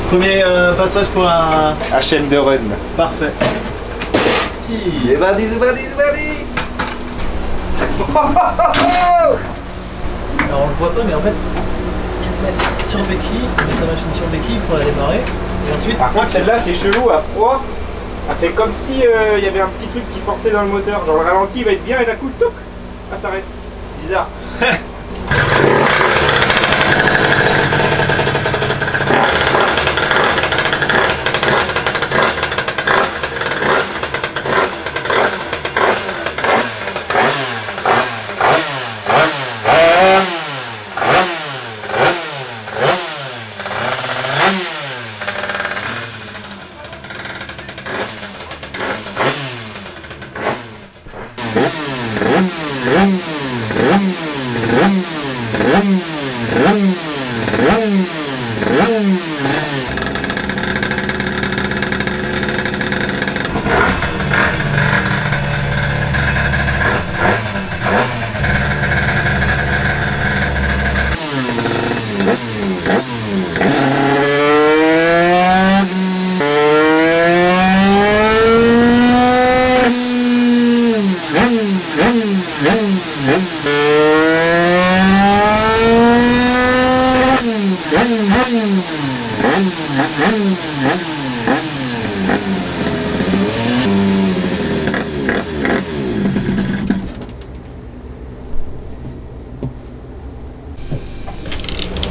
premier passage pour un... HM de run. Parfait. C'est parti. Alors on le voit pas, mais en fait, ils te mettent sur béquille, ils mettent la machine sur béquille pour la démarrer. Et ensuite, Par contre, celle-là, c'est chelou, à froid. Elle fait comme si il y avait un petit truc qui forçait dans le moteur. Genre le ralenti va être bien et d'un coup, touc, elle s'arrête. Bizarre.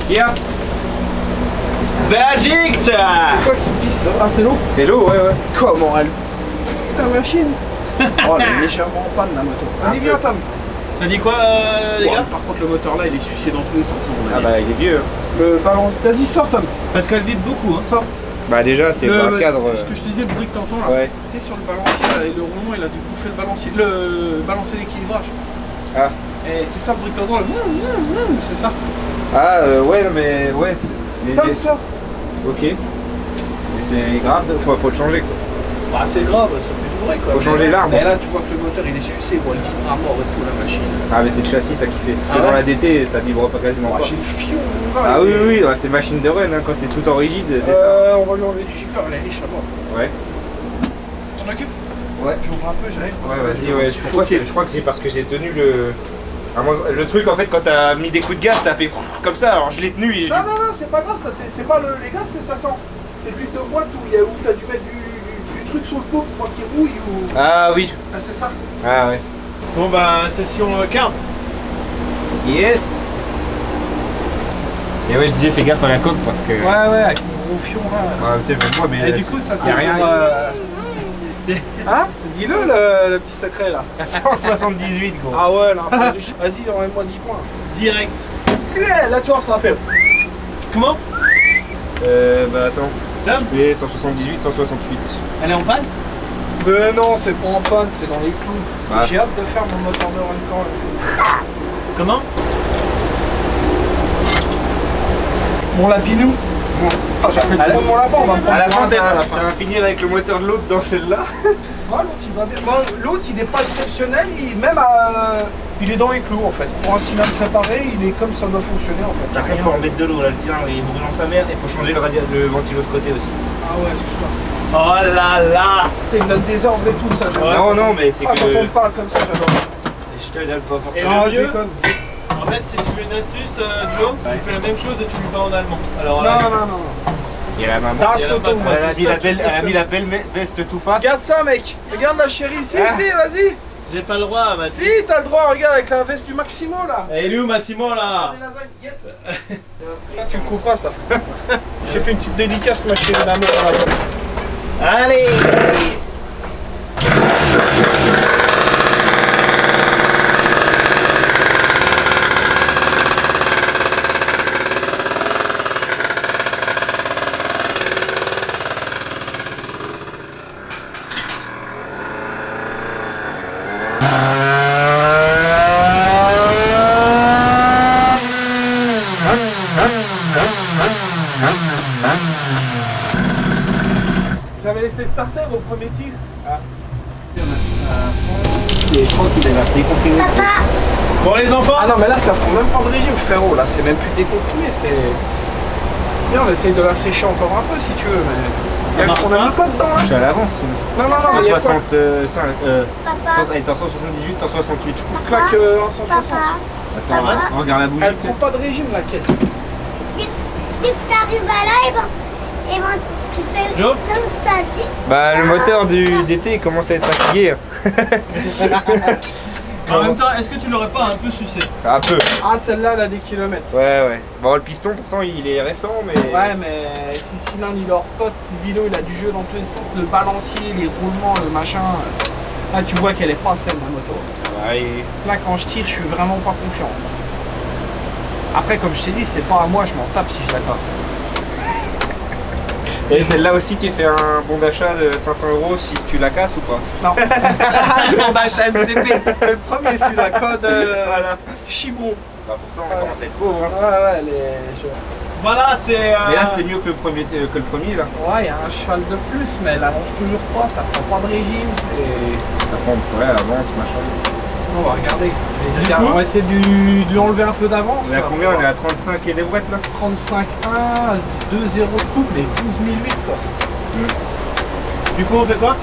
Kia, Verdict. Quoi qui pisse là? Ah, c'est l'eau? c'est l'eau, ouais. Comment elle. La machine. Oh, elle est légèrement en panne la moto. Vas-y, viens, Tom. Ça dit quoi, les Bon, gars? par contre, le moteur là, il est sucé dans tous les sens, à mon Ah avis. bah, il est vieux. Le balance. Vas-y, sors, Tom. Parce qu'elle vibre beaucoup, hein. Sors. Bah, déjà, c'est pas un cadre. Ce que je te disais, le bruit que t'entends là. Ouais. Tu sais, sur le balancier, là, et le roulement, il a dû bouffer le balancier. Le balancer l'équilibrage. Ah. Et c'est ça le bruit que t'entends, là. C'est ça. Ah, ouais, mais ouais. Tom, sors. Ok. Mais c'est grave, faut le changer quoi. Bah, c'est grave, ça fait du bruit quoi. Faut changer l'arbre. Et là, tu vois que le moteur il est sucé, bon, il vibre à mort et tout, la machine. Ah, mais c'est le châssis ça qui fait. Parce que Ah dans ouais la DT, ça vibre pas quasiment Oh, pas. j'ai le fion, mon gars. Ah il oui, est- oui, ouais, c'est machine de run, hein, quand c'est tout en rigide, c'est ça. On va lui enlever du gicleur, elle est riche à mort. Ouais. T'en occupes? Ouais. J'ouvre un peu, j'arrive. parce Ouais, que là, vas-y, je vais ouais. me suffoquer. Je crois que c'est parce que j'ai tenu le. Le truc en fait, quand t'as mis des coups de gaz, ça fait comme ça, alors je l'ai tenu et. Non, non, non, c'est pas grave, ça, c'est pas les gaz que ça sent. C'est l'huile de boîte où t'as dû mettre du truc sur le pot pour pas qu'il rouille ou. Ah oui. Ah, c'est ça. Ah ouais. Bon bah, session card. Yes. Et ouais, je disais, fais gaffe à la coque parce que. Ouais, avec mon gros fion là. Ouais, tu sais, même moi, mais. Et du coup, ça y a c'est rien. pour, Hein? Dis-le le petit secret là. 178 gros. Ah ouais, là, un peu riche. Vas-y, enlève-moi 10 points. Direct. Là, tu vois, ça va faire. Comment? Bah attends. Tiens. Je fais 178, 168. Elle est en panne? Mais non, c'est pas en panne, c'est dans les clous. Bah, j'ai hâte de faire mon moteur de run quand Comment? Mon lapinou. Bon. Ah, j'appelle pas mon lapin, on va prendre À la fin, ça à la ça fin. va finir avec le moteur de l'autre dans celle-là. Ah, l'autre il va bien. Bon, l'autre il n'est pas exceptionnel, il est dans les clous en fait. Pour un cylindre préparé, il est comme ça doit fonctionner en fait. Il faut en mettre de l'eau là, le cylindre il brûle en sa mère et il faut changer le ventilo de côté aussi. Ah ouais, excuse-moi. Oh là là! Il me donne des ordres et tout ça, j'adore. Non, non, mais c'est Ah, que. quand on me parle comme ça, j'adore. Je te donne pas Et forcément. Non, le je mieux, déconne. en fait, si tu veux une astuce, Joe, tu fais la même chose et tu lui parles en allemand. Alors, Non, non, non. Il y a la maman. Das il y a la Auto, patte, moi, Elle a c'est mis ça la que belle, je elle a mis fais. la belle veste tout face. Regarde ça, mec. Regarde la chérie. Si, Ah. si, vas-y. j'ai pas le droit, Mathis. Si, t'as le droit, regarde, avec la veste du Maximo là. Et il est où Massimo là? Des lasagnes, guette. Ça, tu le coupes pas, ça. J'ai fait une petite dédicace, ma chérie d'amour. Allez! J'avais laissé starter au premier tir. Et je crois qu'il a décomprimé. Papa, Bon, les enfants! Ah non, mais là, ça prend même pas de régime, frérot. Là, c'est même plus décomprimé, c'est. Viens, on essaye de la sécher encore un peu si tu veux, mais. marche On a pas. mis quoi dedans Je hein? suis à l'avance. Non, non, non, mais il y a quoi 165. papa, Elle est en 178, 168 je crois. Claque 160. papa. Attends, Papa. regarde la bougie. Elle prend pas de régime, la caisse. Dès que t'arrives à là, et ben, tu fais Joe comme ça. Bah le moteur d'été commence à être fatigué. En même temps, est-ce que tu l'aurais pas un peu sucé? Un peu. Ah, celle-là, elle a des kilomètres. Ouais ouais. Bon le piston pourtant il est récent mais. Ouais, mais si le cylindre il est hors cote, si le vélo il a du jeu dans tous les sens, le balancier, les roulements, le machin. Là, tu vois qu'elle est pas saine la moto. Ouais, Là, quand je tire, je suis vraiment pas confiant. Après, comme je t'ai dit, c'est pas à moi, je m'en tape si je la casse. et celle-là aussi tu fais un bon d'achat de 500 € si tu la casses ou pas. Non. Le nom d'achat MCP, c'est le premier, celui-là, code Voilà. Chibon. Bah pourtant on commence à être pauvre. Hein. Ouais, ouais, Voilà, c'est. Mais là c'était mieux que le premier là. Ouais, il y a un cheval de plus, mais elle avance toujours pas, ça prend pas de régime. Ça prend ouais avance machin. On va regarder. Du coup On va essayer de lui enlever un peu d'avance. On est à combien? On est à 35 et des brouettes là. 35,1, 2,0 de couple et 12 008 quoi. Du coup, on fait quoi?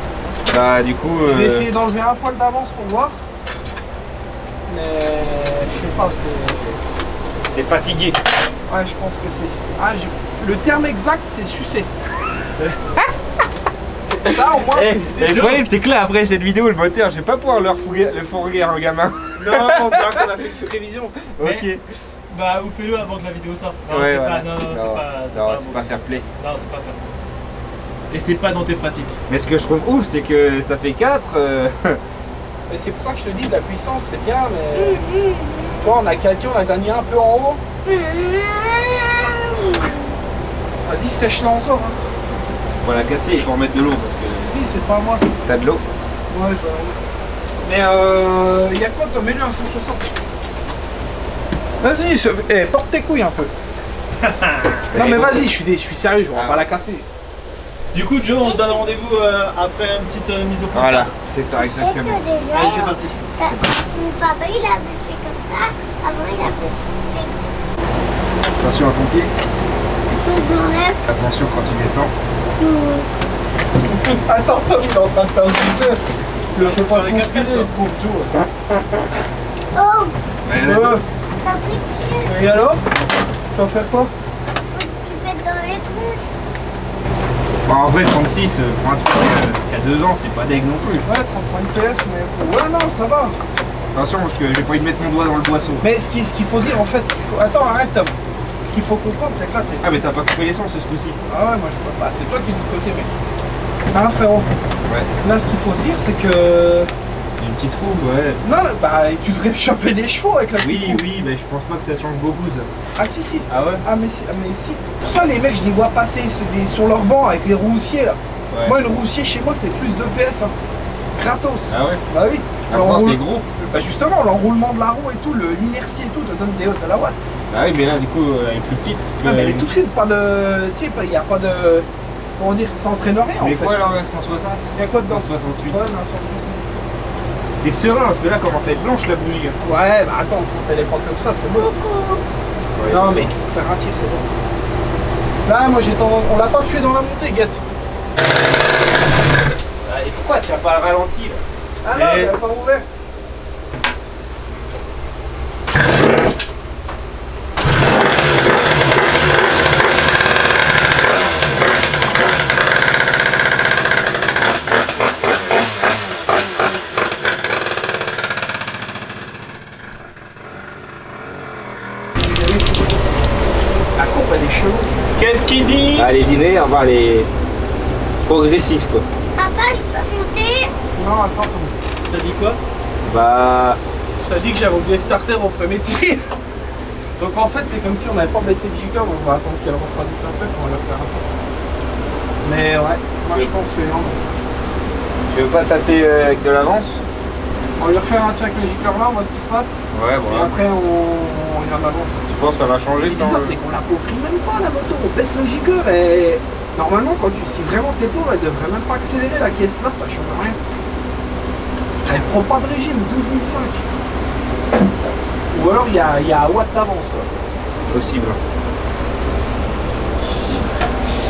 Bah du coup. Je vais essayer d'enlever un poil d'avance pour voir. Mais je sais pas, C'est fatigué. Ouais, je pense que c'est. Ah, le terme exact, c'est sucer. Ça, au moins. Le problème c'est que là après cette vidéo le moteur je vais pas pouvoir le fourguer à un gamin. Non, on dirait qu'on a fait une petite révision. Mais- Ok. Bah, ou fais-le avant que la vidéo sorte. Non, Ouais, c'est ouais. pas. Non, non, c'est pas. c'est pas fair play. Non, c'est pas fair. Et c'est pas dans tes pratiques. Mais ce que je trouve ouf c'est que ça fait 4. Mais c'est pour ça que je te dis, la puissance, c'est bien, mais. Toi, on a calqué, on a gagné un peu en haut. Vas-y, sèche-la encore. Hein. Pour la casser il faut remettre de l'eau parce que Oui, c'est pas moi. t'as de l'eau. Ouais, je vais en Mais y a quoi comme mets-le à 160. Vas-y, porte tes couilles un peu. Non mais vas-y, je suis sérieux, je vais pas la casser. Du coup, Joe, on se donne rendez-vous après une petite mise au point. Voilà, c'est ça Tu sais que exactement. déjà, Allez, c'est parti. mon papa il avait fait comme ça. Avant il avait fait. Attention à ton pied. Tu veux que j'enlève? Attention quand tu descends. Attends, Tom, il est en train de faire un super. Le fais pas Avec transpirer, casquette, toi. pauvre Joe. Oh, Euh, t'as pris dessus. et alors? Tu vas faire quoi? Tu pètes dans les tronches. Bon, en vrai 36 pour un truc qui a 2 ans c'est pas deg non plus. Ouais, 35 PS, mais. Ouais, non, ça va. Attention parce que j'ai pas envie de mettre mon doigt dans le boisseau. Mais ce qu'il faut dire en fait, Attends, arrête Tom. Ce qu'il faut comprendre, c'est que là, t'es. Ah mais t'as pas coupé l'essence ce coup-ci. Ah ouais, moi je peux pas. C'est toi qui es du côté, mec. Hein frérot? Ouais. Là ce qu'il faut se dire c'est que... Une petite roue, ouais. Non, bah tu devrais choper des chevaux avec la petite roue. Oui, mais je pense pas que ça change beaucoup ça. Ah si si. Ah ouais? Ah mais si. Pour ça les mecs je les vois passer sur leur banc avec les roussiers là. Ouais. Moi le roussier chez moi c'est plus de PS hein. Gratos. Ah ouais? Bah oui. Après c'est gros. Bah justement l'enroulement de la roue et tout, l'inertie et tout te donne de la watt. Ah oui, mais là du coup elle est plus petite. Non mais elle est tout fine, pas de... Tu sais, il n'y a pas de... Comment dire, ça entraîne rien en Mais fait. quoi alors 160? Il y a quoi dedans? 168. Ouais, non, 160. T'es serein parce que là commence à être blanche la bougie. Ouais, bah attends, quand elle est pas comme ça, c'est bon. Ouais. Non mais, pour faire un tir, c'est bon. Là, moi j'ai tendance... On l'a pas tué dans la montée, Guette. Et pourquoi tu as pas ralenti là? Ah non, il a pas ouvert. La courbe elle est chelou. Qu'est-ce qu'il dit? Ah, les linéaires, bah, les progressifs quoi. Papa, je peux monter? Non, attends. Ça dit quoi? Bah, Ça dit que j'avais oublié le starter au premier tir. Donc en fait c'est comme si on n'avait pas baissé le giga, on va attendre qu'elle refroidisse un peu pour le faire un peu. Mais ouais, moi je pense que non. tu veux pas tâter avec de l'avance? On va lui refaire un tir avec le gicleur là, on voit ce qui se passe. Ouais, Et après on y en avance. Tu penses que ça va Ce changer qui est bizarre c'est qu'on l'appauvrit même pas la moto, on baisse le gicleur et normalement quand si vraiment t'es pauvre elle devrait même pas accélérer la caisse là, ça change rien. Elle prend pas de régime, 12 500. Ou alors il y a un watt d'avance quoi. Possible.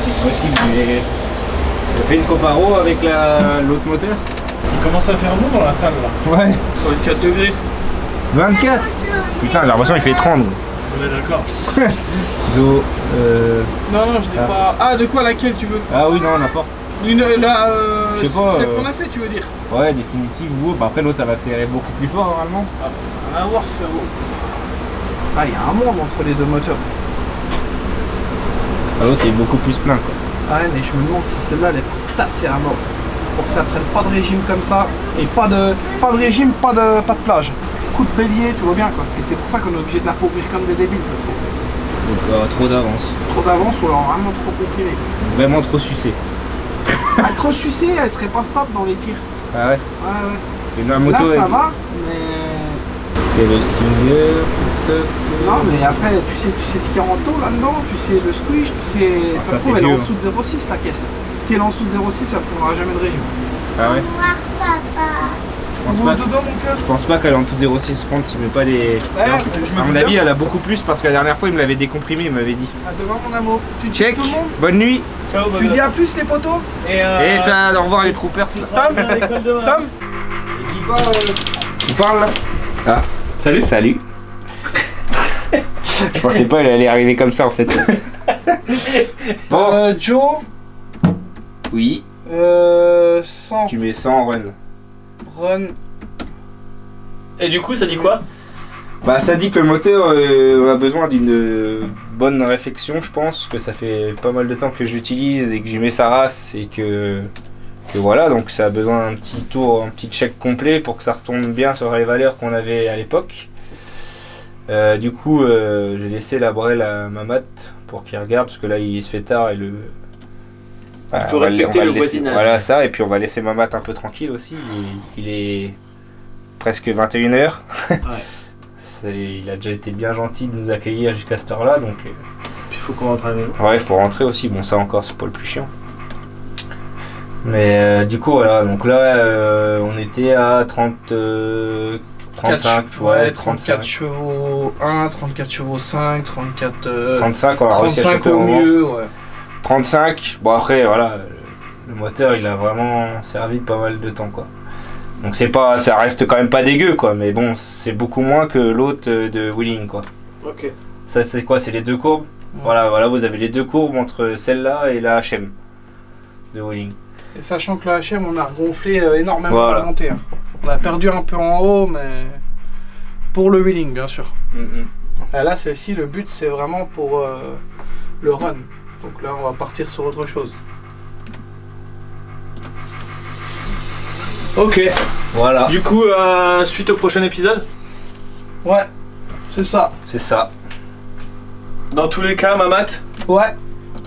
C'est possible, mais... T'as fait une comparo avec l'autre moteur? Il commence à faire bon dans la salle là. Ouais. 24 degrés. 24. Putain, j'ai l'impression qu'il fait 30. On est d'accord. Do, Non, je l'ai pas. Ah, de quoi laquelle tu veux? Ah oui, non, n'importe. Je sais pas, celle qu'on a fait, tu veux dire? Ouais, définitive. Ou bah, après, l'autre, elle va accélérer beaucoup plus fort normalement. À voir, frérot. Ah, il y a un monde entre les deux moteurs. Ah, l'autre est beaucoup plus plein quoi. Ah, ouais, mais je me demande si celle-là, elle est pas tassée à mort. Pour que ça prenne pas de régime comme ça. Et pas de régime, pas de plage. Coup de bélier, tu vois bien quoi. Et c'est pour ça qu'on est obligé de l'appauvrir comme des débiles, ça se trouve. Donc, trop d'avance. Trop d'avance ou alors vraiment trop comprimé. Vraiment trop sucé. Ah, trop sucée, elle serait pas stable dans les tirs. Ah ouais. Ouais, ouais. Et la Là, moto, ça elle... va, mais... Et le stinger. Non, mais après, tu sais ce qu'il y a en taux là-dedans, tu sais le squish, tu sais... Ah, ça ça, se trouve, c'est elle est en vieux. dessous de 0,6 la caisse. Si elle est en dessous de 0,6, ça ne prendra jamais de régime. Ah ouais. Voir papa. Je pense Vous pas. dedans, mon cœur? Je pense pas qu'elle est en tout 0,6 30 s'il met pas les. Ouais, Non, je me à mon doute avis, bien. elle a beaucoup plus parce que la dernière fois, il me l'avait décomprimé, il m'avait dit. À demain, mon amour. Tu dis Check, tout le monde? bonne nuit. Ciao, Tu dis à plus, les potos? Et Et fais au revoir les troopers là. Tom? Tom? Et dis quoi Tu parles là? Ah, Salut. salut. Je pensais pas qu'elle allait arriver comme ça en fait. Bon, Joe, oui, 100 tu mets 100 run. run. Et du coup, ça dit quoi? Bah, ça dit que le moteur a besoin d'une bonne réflexion, je pense, que ça fait pas mal de temps que je l'utilise et que j'y mets sa race et que voilà, donc ça a besoin d'un petit tour, un petit check complet pour que ça retombe bien sur les valeurs qu'on avait à l'époque. Du coup, j'ai laissé la brelle à Mamat pour qu'il regarde parce que là il se fait tard et le. Il faut respecter le laisser, voisinage. voilà ça, et puis on va laisser Mamat un peu tranquille aussi. Il est presque 21h. Ouais. Il a déjà été bien gentil de nous accueillir jusqu'à cette heure-là, donc. Puis il faut qu'on rentre à la maison. Ouais, il faut rentrer aussi. Bon, ça encore, c'est pas le plus chiant. Mais du coup, voilà. Donc là, on était à 35, ouais, 34 chevaux 1, 34 chevaux 5, 34... 35, on a réussi à 35 choper au un moment. mieux, ouais. 35, bon après, voilà. Le moteur, il a vraiment servi pas mal de temps, quoi. Donc c'est pas, ça reste quand même pas dégueu, quoi. Mais bon, c'est beaucoup moins que l'autre de Wheeling, quoi. Ok. Ça, c'est quoi? C'est les deux courbes. Ouais. Voilà, vous avez les deux courbes entre celle-là et la HM de Wheeling. Et sachant que la HM, on a regonflé énormément Voilà. la montée. Hein. On a perdu un peu en haut, mais pour le wheeling, bien sûr. Et là, celle-ci, le but, c'est vraiment pour le run. Donc là, on va partir sur autre chose. Ok. Voilà. Du coup, suite au prochain épisode. Ouais, c'est ça. C'est ça. Dans tous les cas, Mamat, Ouais,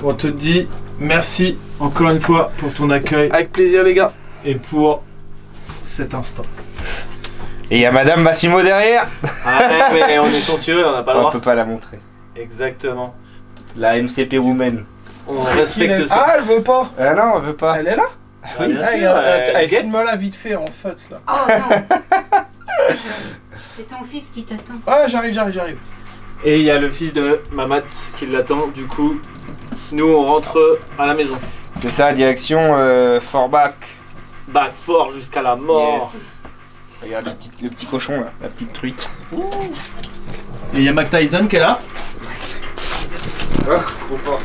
on te dit merci encore une fois pour ton accueil avec plaisir les gars. et pour cet instant. Et il y a Madame Massimo derrière. Ah mais on est censuré, on n'a pas le On droit. peut pas la montrer. Exactement. La MCP Woman. On respecte ça. Ah, elle veut pas. Ah non, elle veut pas. Elle est là. Ah, bien sûr, Elle guette. filme-la vite fait en fait là. Oh non. C'est ton fils qui t'attend. Ouais, j'arrive. Et il y a le fils de Mamat qui l'attend. Du coup, nous on rentre à la maison. C'est ça, direction Forbach. Back fort jusqu'à la mort. Yes. Regarde le petit cochon là, la petite truite. Et il y a Mac Tyson qui est là. Oh, trop fort.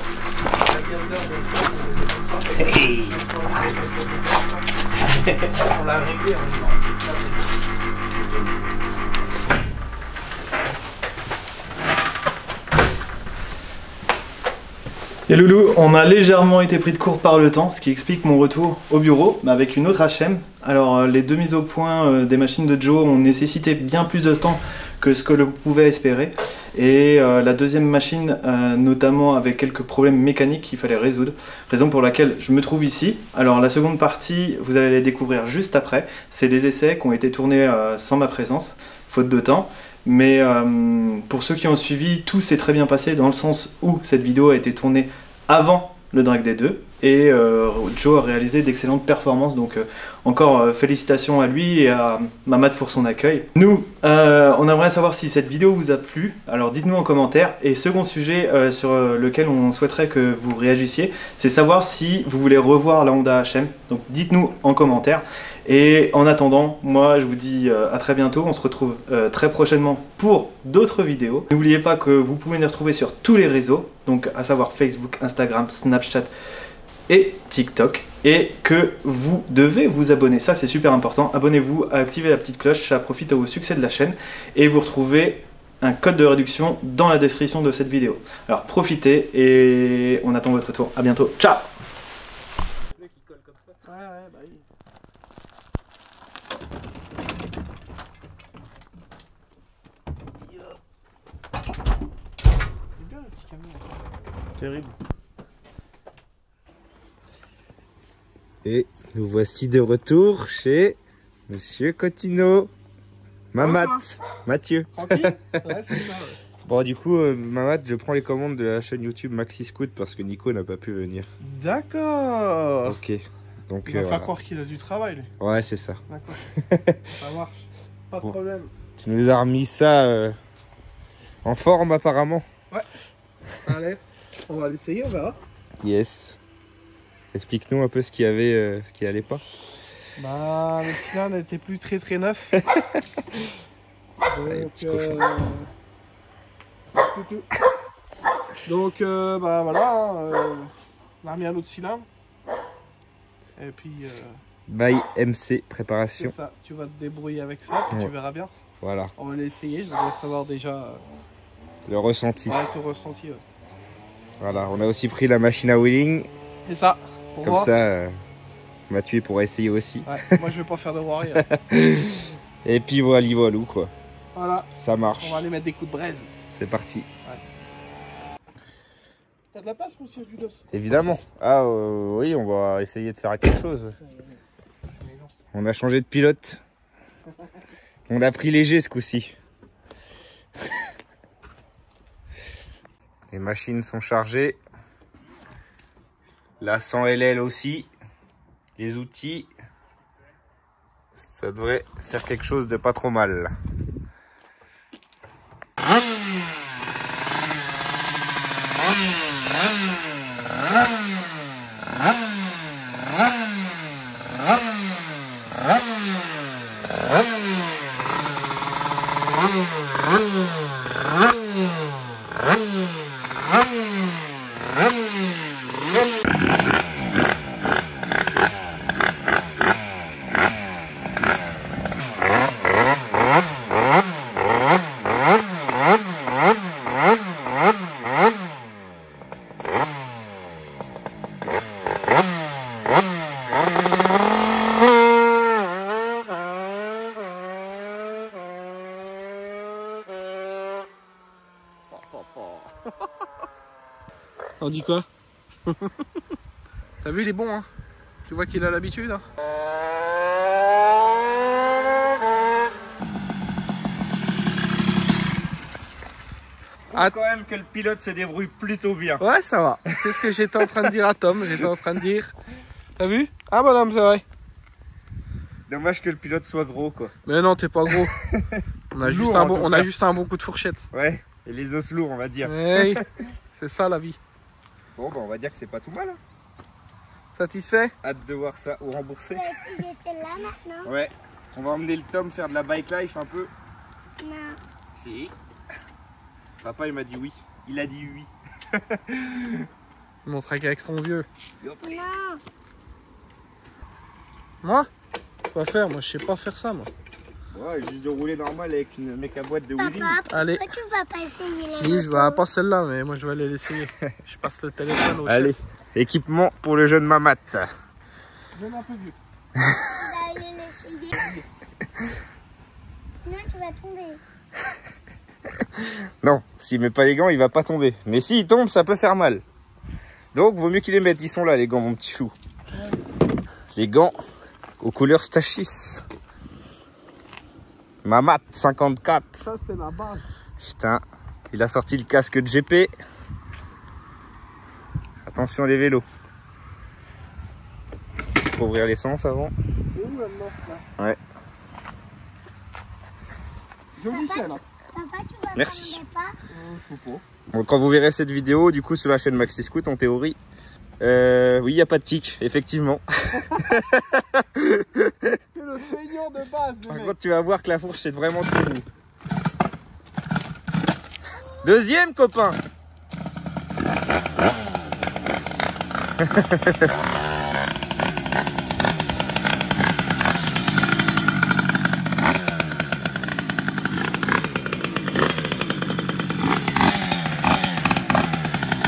On l'a réglé, Et Loulou, on a légèrement été pris de court par le temps, ce qui explique mon retour au bureau, mais avec une autre HM. Alors les deux mises au point des machines de Joe ont nécessité bien plus de temps que ce que l'on pouvait espérer. Et la deuxième machine, notamment avec quelques problèmes mécaniques qu'il fallait résoudre, raison pour laquelle je me trouve ici. Alors la seconde partie, vous allez les découvrir juste après. C'est des essais qui ont été tournés sans ma présence, faute de temps. Mais pour ceux qui ont suivi, tout s'est très bien passé dans le sens où cette vidéo a été tournée avant le Drag Day 2 et Joe a réalisé d'excellentes performances, donc encore félicitations à lui et à Mamat pour son accueil. Nous, on aimerait savoir si cette vidéo vous a plu, alors dites-nous en commentaire. Et second sujet sur lequel on souhaiterait que vous réagissiez, c'est savoir si vous voulez revoir la Honda HM, donc dites-nous en commentaire. Et en attendant, moi je vous dis à très bientôt, on se retrouve très prochainement pour d'autres vidéos. N'oubliez pas que vous pouvez nous retrouver sur tous les réseaux, donc à savoir Facebook, Instagram, Snapchat et TikTok, et que vous devez vous abonner, ça c'est super important. Abonnez-vous, activez la petite cloche, ça profite au succès de la chaîne, et vous retrouvez un code de réduction dans la description de cette vidéo. Alors profitez et on attend votre retour. À bientôt, ciao. Terrible. Et nous voici de retour chez Monsieur Cotino. Mamat, Mathieu. Tranquille. Ouais, c'est ça. Bon, du coup, Mamat, je prends les commandes de la chaîne YouTube Maxi Scoot parce que Nico n'a pas pu venir. D'accord. Ok. Donc, Il va voilà. faire croire qu'il a du travail, lui. Ouais, c'est ça. D'accord. Ça marche. Pas de Bon. problème. Tu nous as remis ça en forme apparemment. Allez, on va l'essayer, on verra. Yes. Explique-nous un peu ce qu'il y avait, ce qui allait pas. Bah, le cylindre n'était plus très neuf. Allez, Donc, petit cochon. Donc, bah voilà, on a remis un autre cylindre. Et puis, By MC c'est Préparation. ça, tu vas te débrouiller avec ça, puis tu Ouais. verras bien. Voilà, On va l'essayer, je voudrais savoir déjà le ressenti. ton ressenti. Ouais. Voilà, on a aussi pris la machine à wheeling. C'est ça, pour Comme moi. ça, Mathieu pourra essayer aussi. Ouais, moi, je vais pas faire de warrior. Et puis voilà, voilou quoi. Voilà, Ça marche. on va aller mettre des coups de braise. C'est parti. T'as de la place pour le siège du dos? Évidemment. Ah oui, on va essayer de faire quelque chose. On a changé de pilote. On a pris léger ce coup-ci. Les machines sont chargées. La 100 LL aussi. Les outils. Ça devrait faire quelque chose de pas trop mal. On dit quoi? T'as vu, il est bon, hein? Tu vois qu'il a l'habitude, hein? Quand même que le pilote se débrouille plutôt bien. Ouais, ça va. C'est ce que j'étais en train de dire à Tom. J'étais en train de dire... T'as vu? Ah, madame, c'est vrai. Dommage que le pilote soit gros, quoi. Mais non, t'es pas gros. On a, juste, juste un bon coup de fourchette. Ouais, et les os lourds, on va dire. Hey, c'est ça la vie. Bon, bah on va dire que c'est pas tout mal. Hein. Satisfait? Hâte de voir ça ou remboursé. Tu vas essayer celle-là maintenant? Ouais, on va emmener le Tom faire de la bike life un peu. Non. Si. Papa il m'a dit oui. Il a dit oui. Il montrait qu'avec son vieux. Non. Moi? Quoi faire? Moi, je sais pas faire ça, moi. Ouais, juste de rouler normal avec une méca boîte de wheeling. Papa, Allez. pourquoi tu vas pas essayer la Si, je vais pas celle-là, mais moi, je vais aller l'essayer. Je passe le téléphone au Allez, chef. équipement pour le jeune Mamat. Donne un peu vieux. Tu vas aller l'essayer. Sinon, tu vas tomber. Non, s'il met pas les gants, il va pas tomber. Mais s'il tombe, ça peut faire mal. Donc, vaut mieux qu'il les mette. Ils sont là, les gants, mon petit chou. Les gants aux couleurs Stachys. Mamat 54. Ça, c'est la base. Putain, il a sorti le casque de GP. Attention les vélos. Faut ouvrir l'essence avant. Ouais. Joli celle, hein. Papa, tu vas Merci. pas? Bon, quand vous verrez cette vidéo, du coup, sur la chaîne Maxi Scoot, en théorie, oui, il n'y a pas de kick, effectivement. C'est le feignant de base, le Par mec. contre, tu vas voir que la fourche, c'est vraiment trop mou. Deuxième, copain.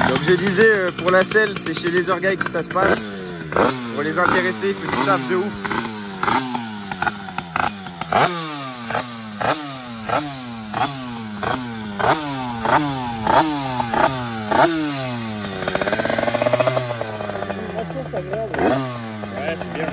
Donc je disais, pour la selle, c'est chez les orgueils que ça se passe. Pour les intéresser, il faut du taf de ouf. Ouais, c'est bien.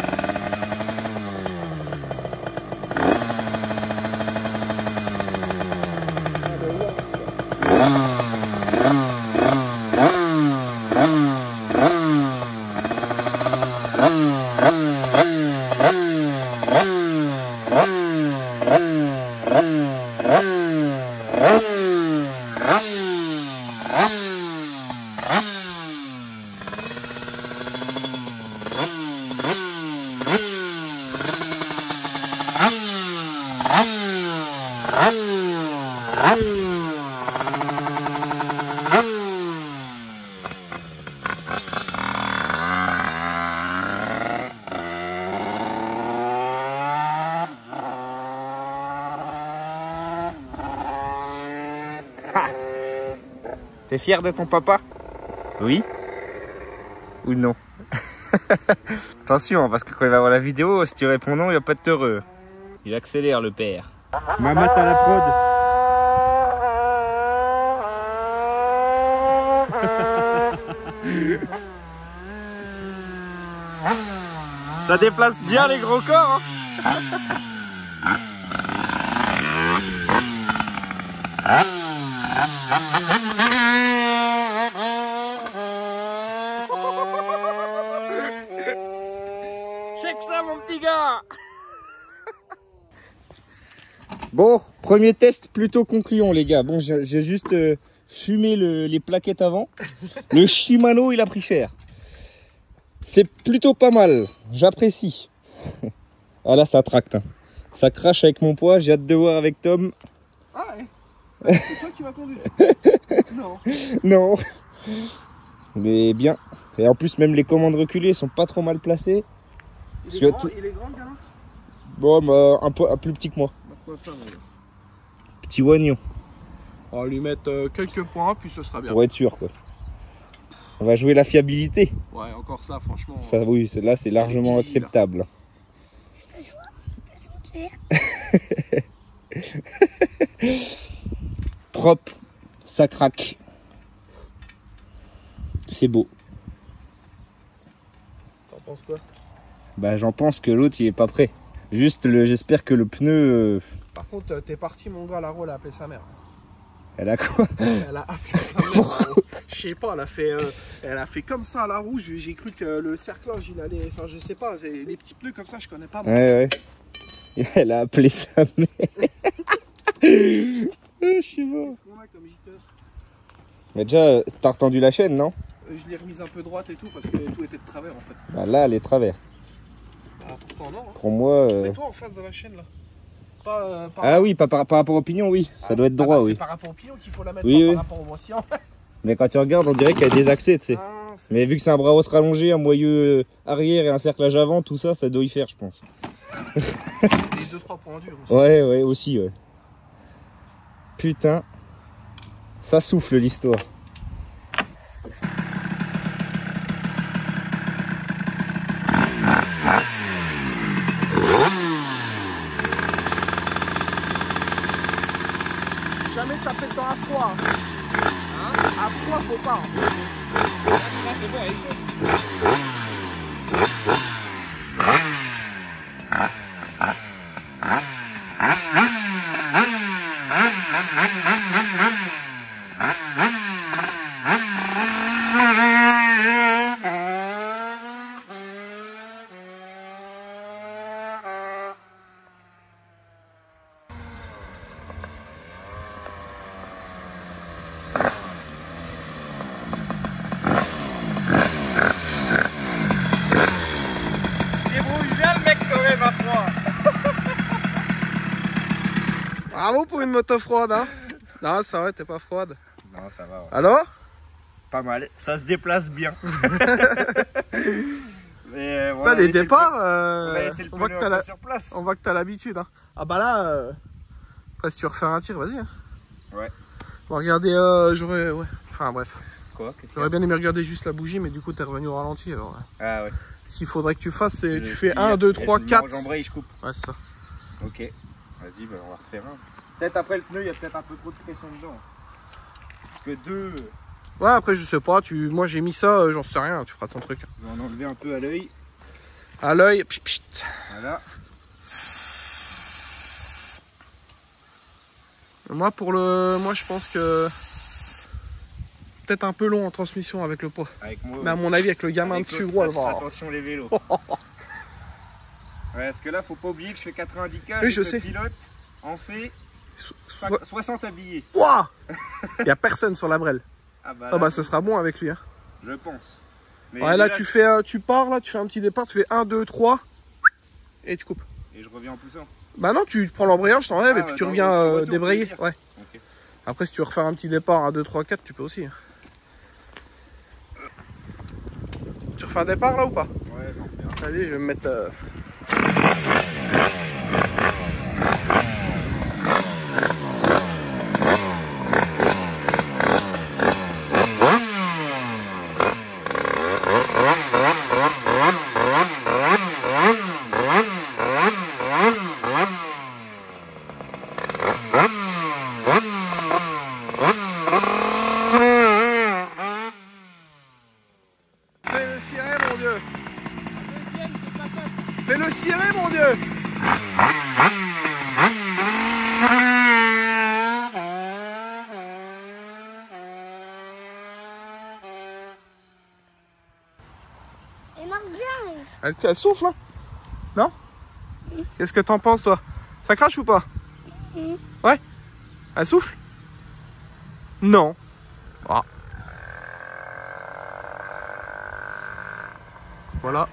T'es fier de ton papa? Oui? Ou non? Attention, parce que quand il va voir la vidéo, si tu réponds non, il va pas être heureux. Il accélère le père. Mamat à la prod. Ça déplace bien les gros corps, hein. Check ça, mon petit gars. Bon, premier test plutôt concluant, les gars. Bon, j'ai juste fumé les plaquettes avant. Le Shimano, il a pris cher. C'est plutôt pas mal, j'apprécie. Ah là, ça tracte, hein. Ça crache avec mon poids, j'ai hâte de voir avec Tom. Ah ouais. C'est toi qui vas conduire. Non. Non. Mais bien. Et en plus, même les commandes reculées sont pas trop mal placées. Il est grand, le gamin? Bon, bah, un plus petit que moi. Ça, Petit oignon. on va lui mettre quelques points, puis ce sera bien. Pour être sûr, quoi. On va jouer la fiabilité. Ouais, encore ça, franchement. Ça, oui, là, c'est largement easy, là. acceptable. Propre, ça craque. c'est beau. T'en penses quoi? Bah j'en pense que l'autre il est pas prêt. Juste j'espère que le pneu... Par contre, t'es parti mon gars, la roue elle a appelé sa mère. Elle a quoi? Elle a appelé sa mère. Je sais pas, elle a fait comme ça à la roue. J'ai cru que le cerclage il allait. Enfin, je sais pas, les petits pneus comme ça, je connais pas. Moi. Ouais. Elle a appelé sa mère. Je sais pas. Qu'est-ce qu'on a comme giteur? Mais déjà, t'as retendu la chaîne, non? Je l'ai remise un peu droite et tout parce que tout était de travers en fait. Bah là, elle est travers. Ah, pourtant non. Hein. Pour moi... Mets-toi en face de la chaîne là. Pas, Ah oui, par rapport au pignon, oui. Ça doit être droit, oui. C'est par rapport au pignon qu'il faut la mettre, Oui, pas oui. par rapport au boissillon. Mais quand tu regardes, on dirait qu'elle est désaxée, tu sais. Ah, Mais vu que c'est un bras hausse rallongé, un moyeu arrière et un cerclage avant, tout ça, ça doit y faire, je pense. les 2-3 points durs aussi. Ouais, aussi, ouais. Putain. Ça souffle l'histoire. Jamais taper dedans à froid. À froid, faut pas. C'est bon, elle est chaude. Bravo pour une moto froide, hein. Non, ça va, t'es pas froide. Non, ça va. Ouais. Alors? Pas mal. Ça se déplace bien. Mais Voilà, les départs, on voit que t'as l'habitude. Hein. Ah bah là, après si tu veux refaire un tir, vas-y. Hein. Ouais. Bon, regardez, j'aurais... Ouais. Enfin bref. Quoi? J'aurais bien aimé regarder juste la bougie, mais du coup t'es revenu au ralenti. Alors, Ah ouais. ce qu'il faudrait que tu fasses, c'est tu fais 1, 2, 3, 4. J'embraye, je coupe. Ouais, c'est ça. Ok. Vas-y, bah, on va refaire un. Peut-être après le pneu, il y a peut-être un peu trop de pression dedans. Parce que deux... Ouais, après je sais pas, moi j'ai mis ça, j'en sais rien, tu feras ton truc. Je vais en enlever un peu à l'œil. À l'œil, pchit, pchit. Voilà. Moi je pense que peut-être un peu long en transmission avec le poids. Avec moi, mais à mon avis avec le gamin dessus, gros, elle va. Attention les vélos. Ouais, parce que là, faut pas oublier que je fais 90 km. Oui, je sais. Le pilote en fait 60 habillés. Wouah. Il y a personne sur la brelle. Ah bah, Ah bah ce sera bon avec lui. Hein. Je pense. Mais ouais, là tu pars, là tu fais un petit départ, tu fais 1, 2, 3 et tu coupes. Et je reviens en poussant. Bah non, tu prends l'embrayage, je t'enlève et puis tu reviens débrayer. Ouais. Okay. Après si tu veux refaire un petit départ à 2, 3, 4, tu peux aussi. Hein. Tu refais un départ là ou pas? Ouais, j'en fais un. Vas-y, je vais me mettre... Fais-le cirer, mon Dieu! Fais-le cirer, mon Dieu! Il marche bien. Elle souffle, hein? Non? Qu'est-ce que t'en penses, toi? Ça crache ou pas? Ouais? Elle souffle? Non. Ah. Voilà.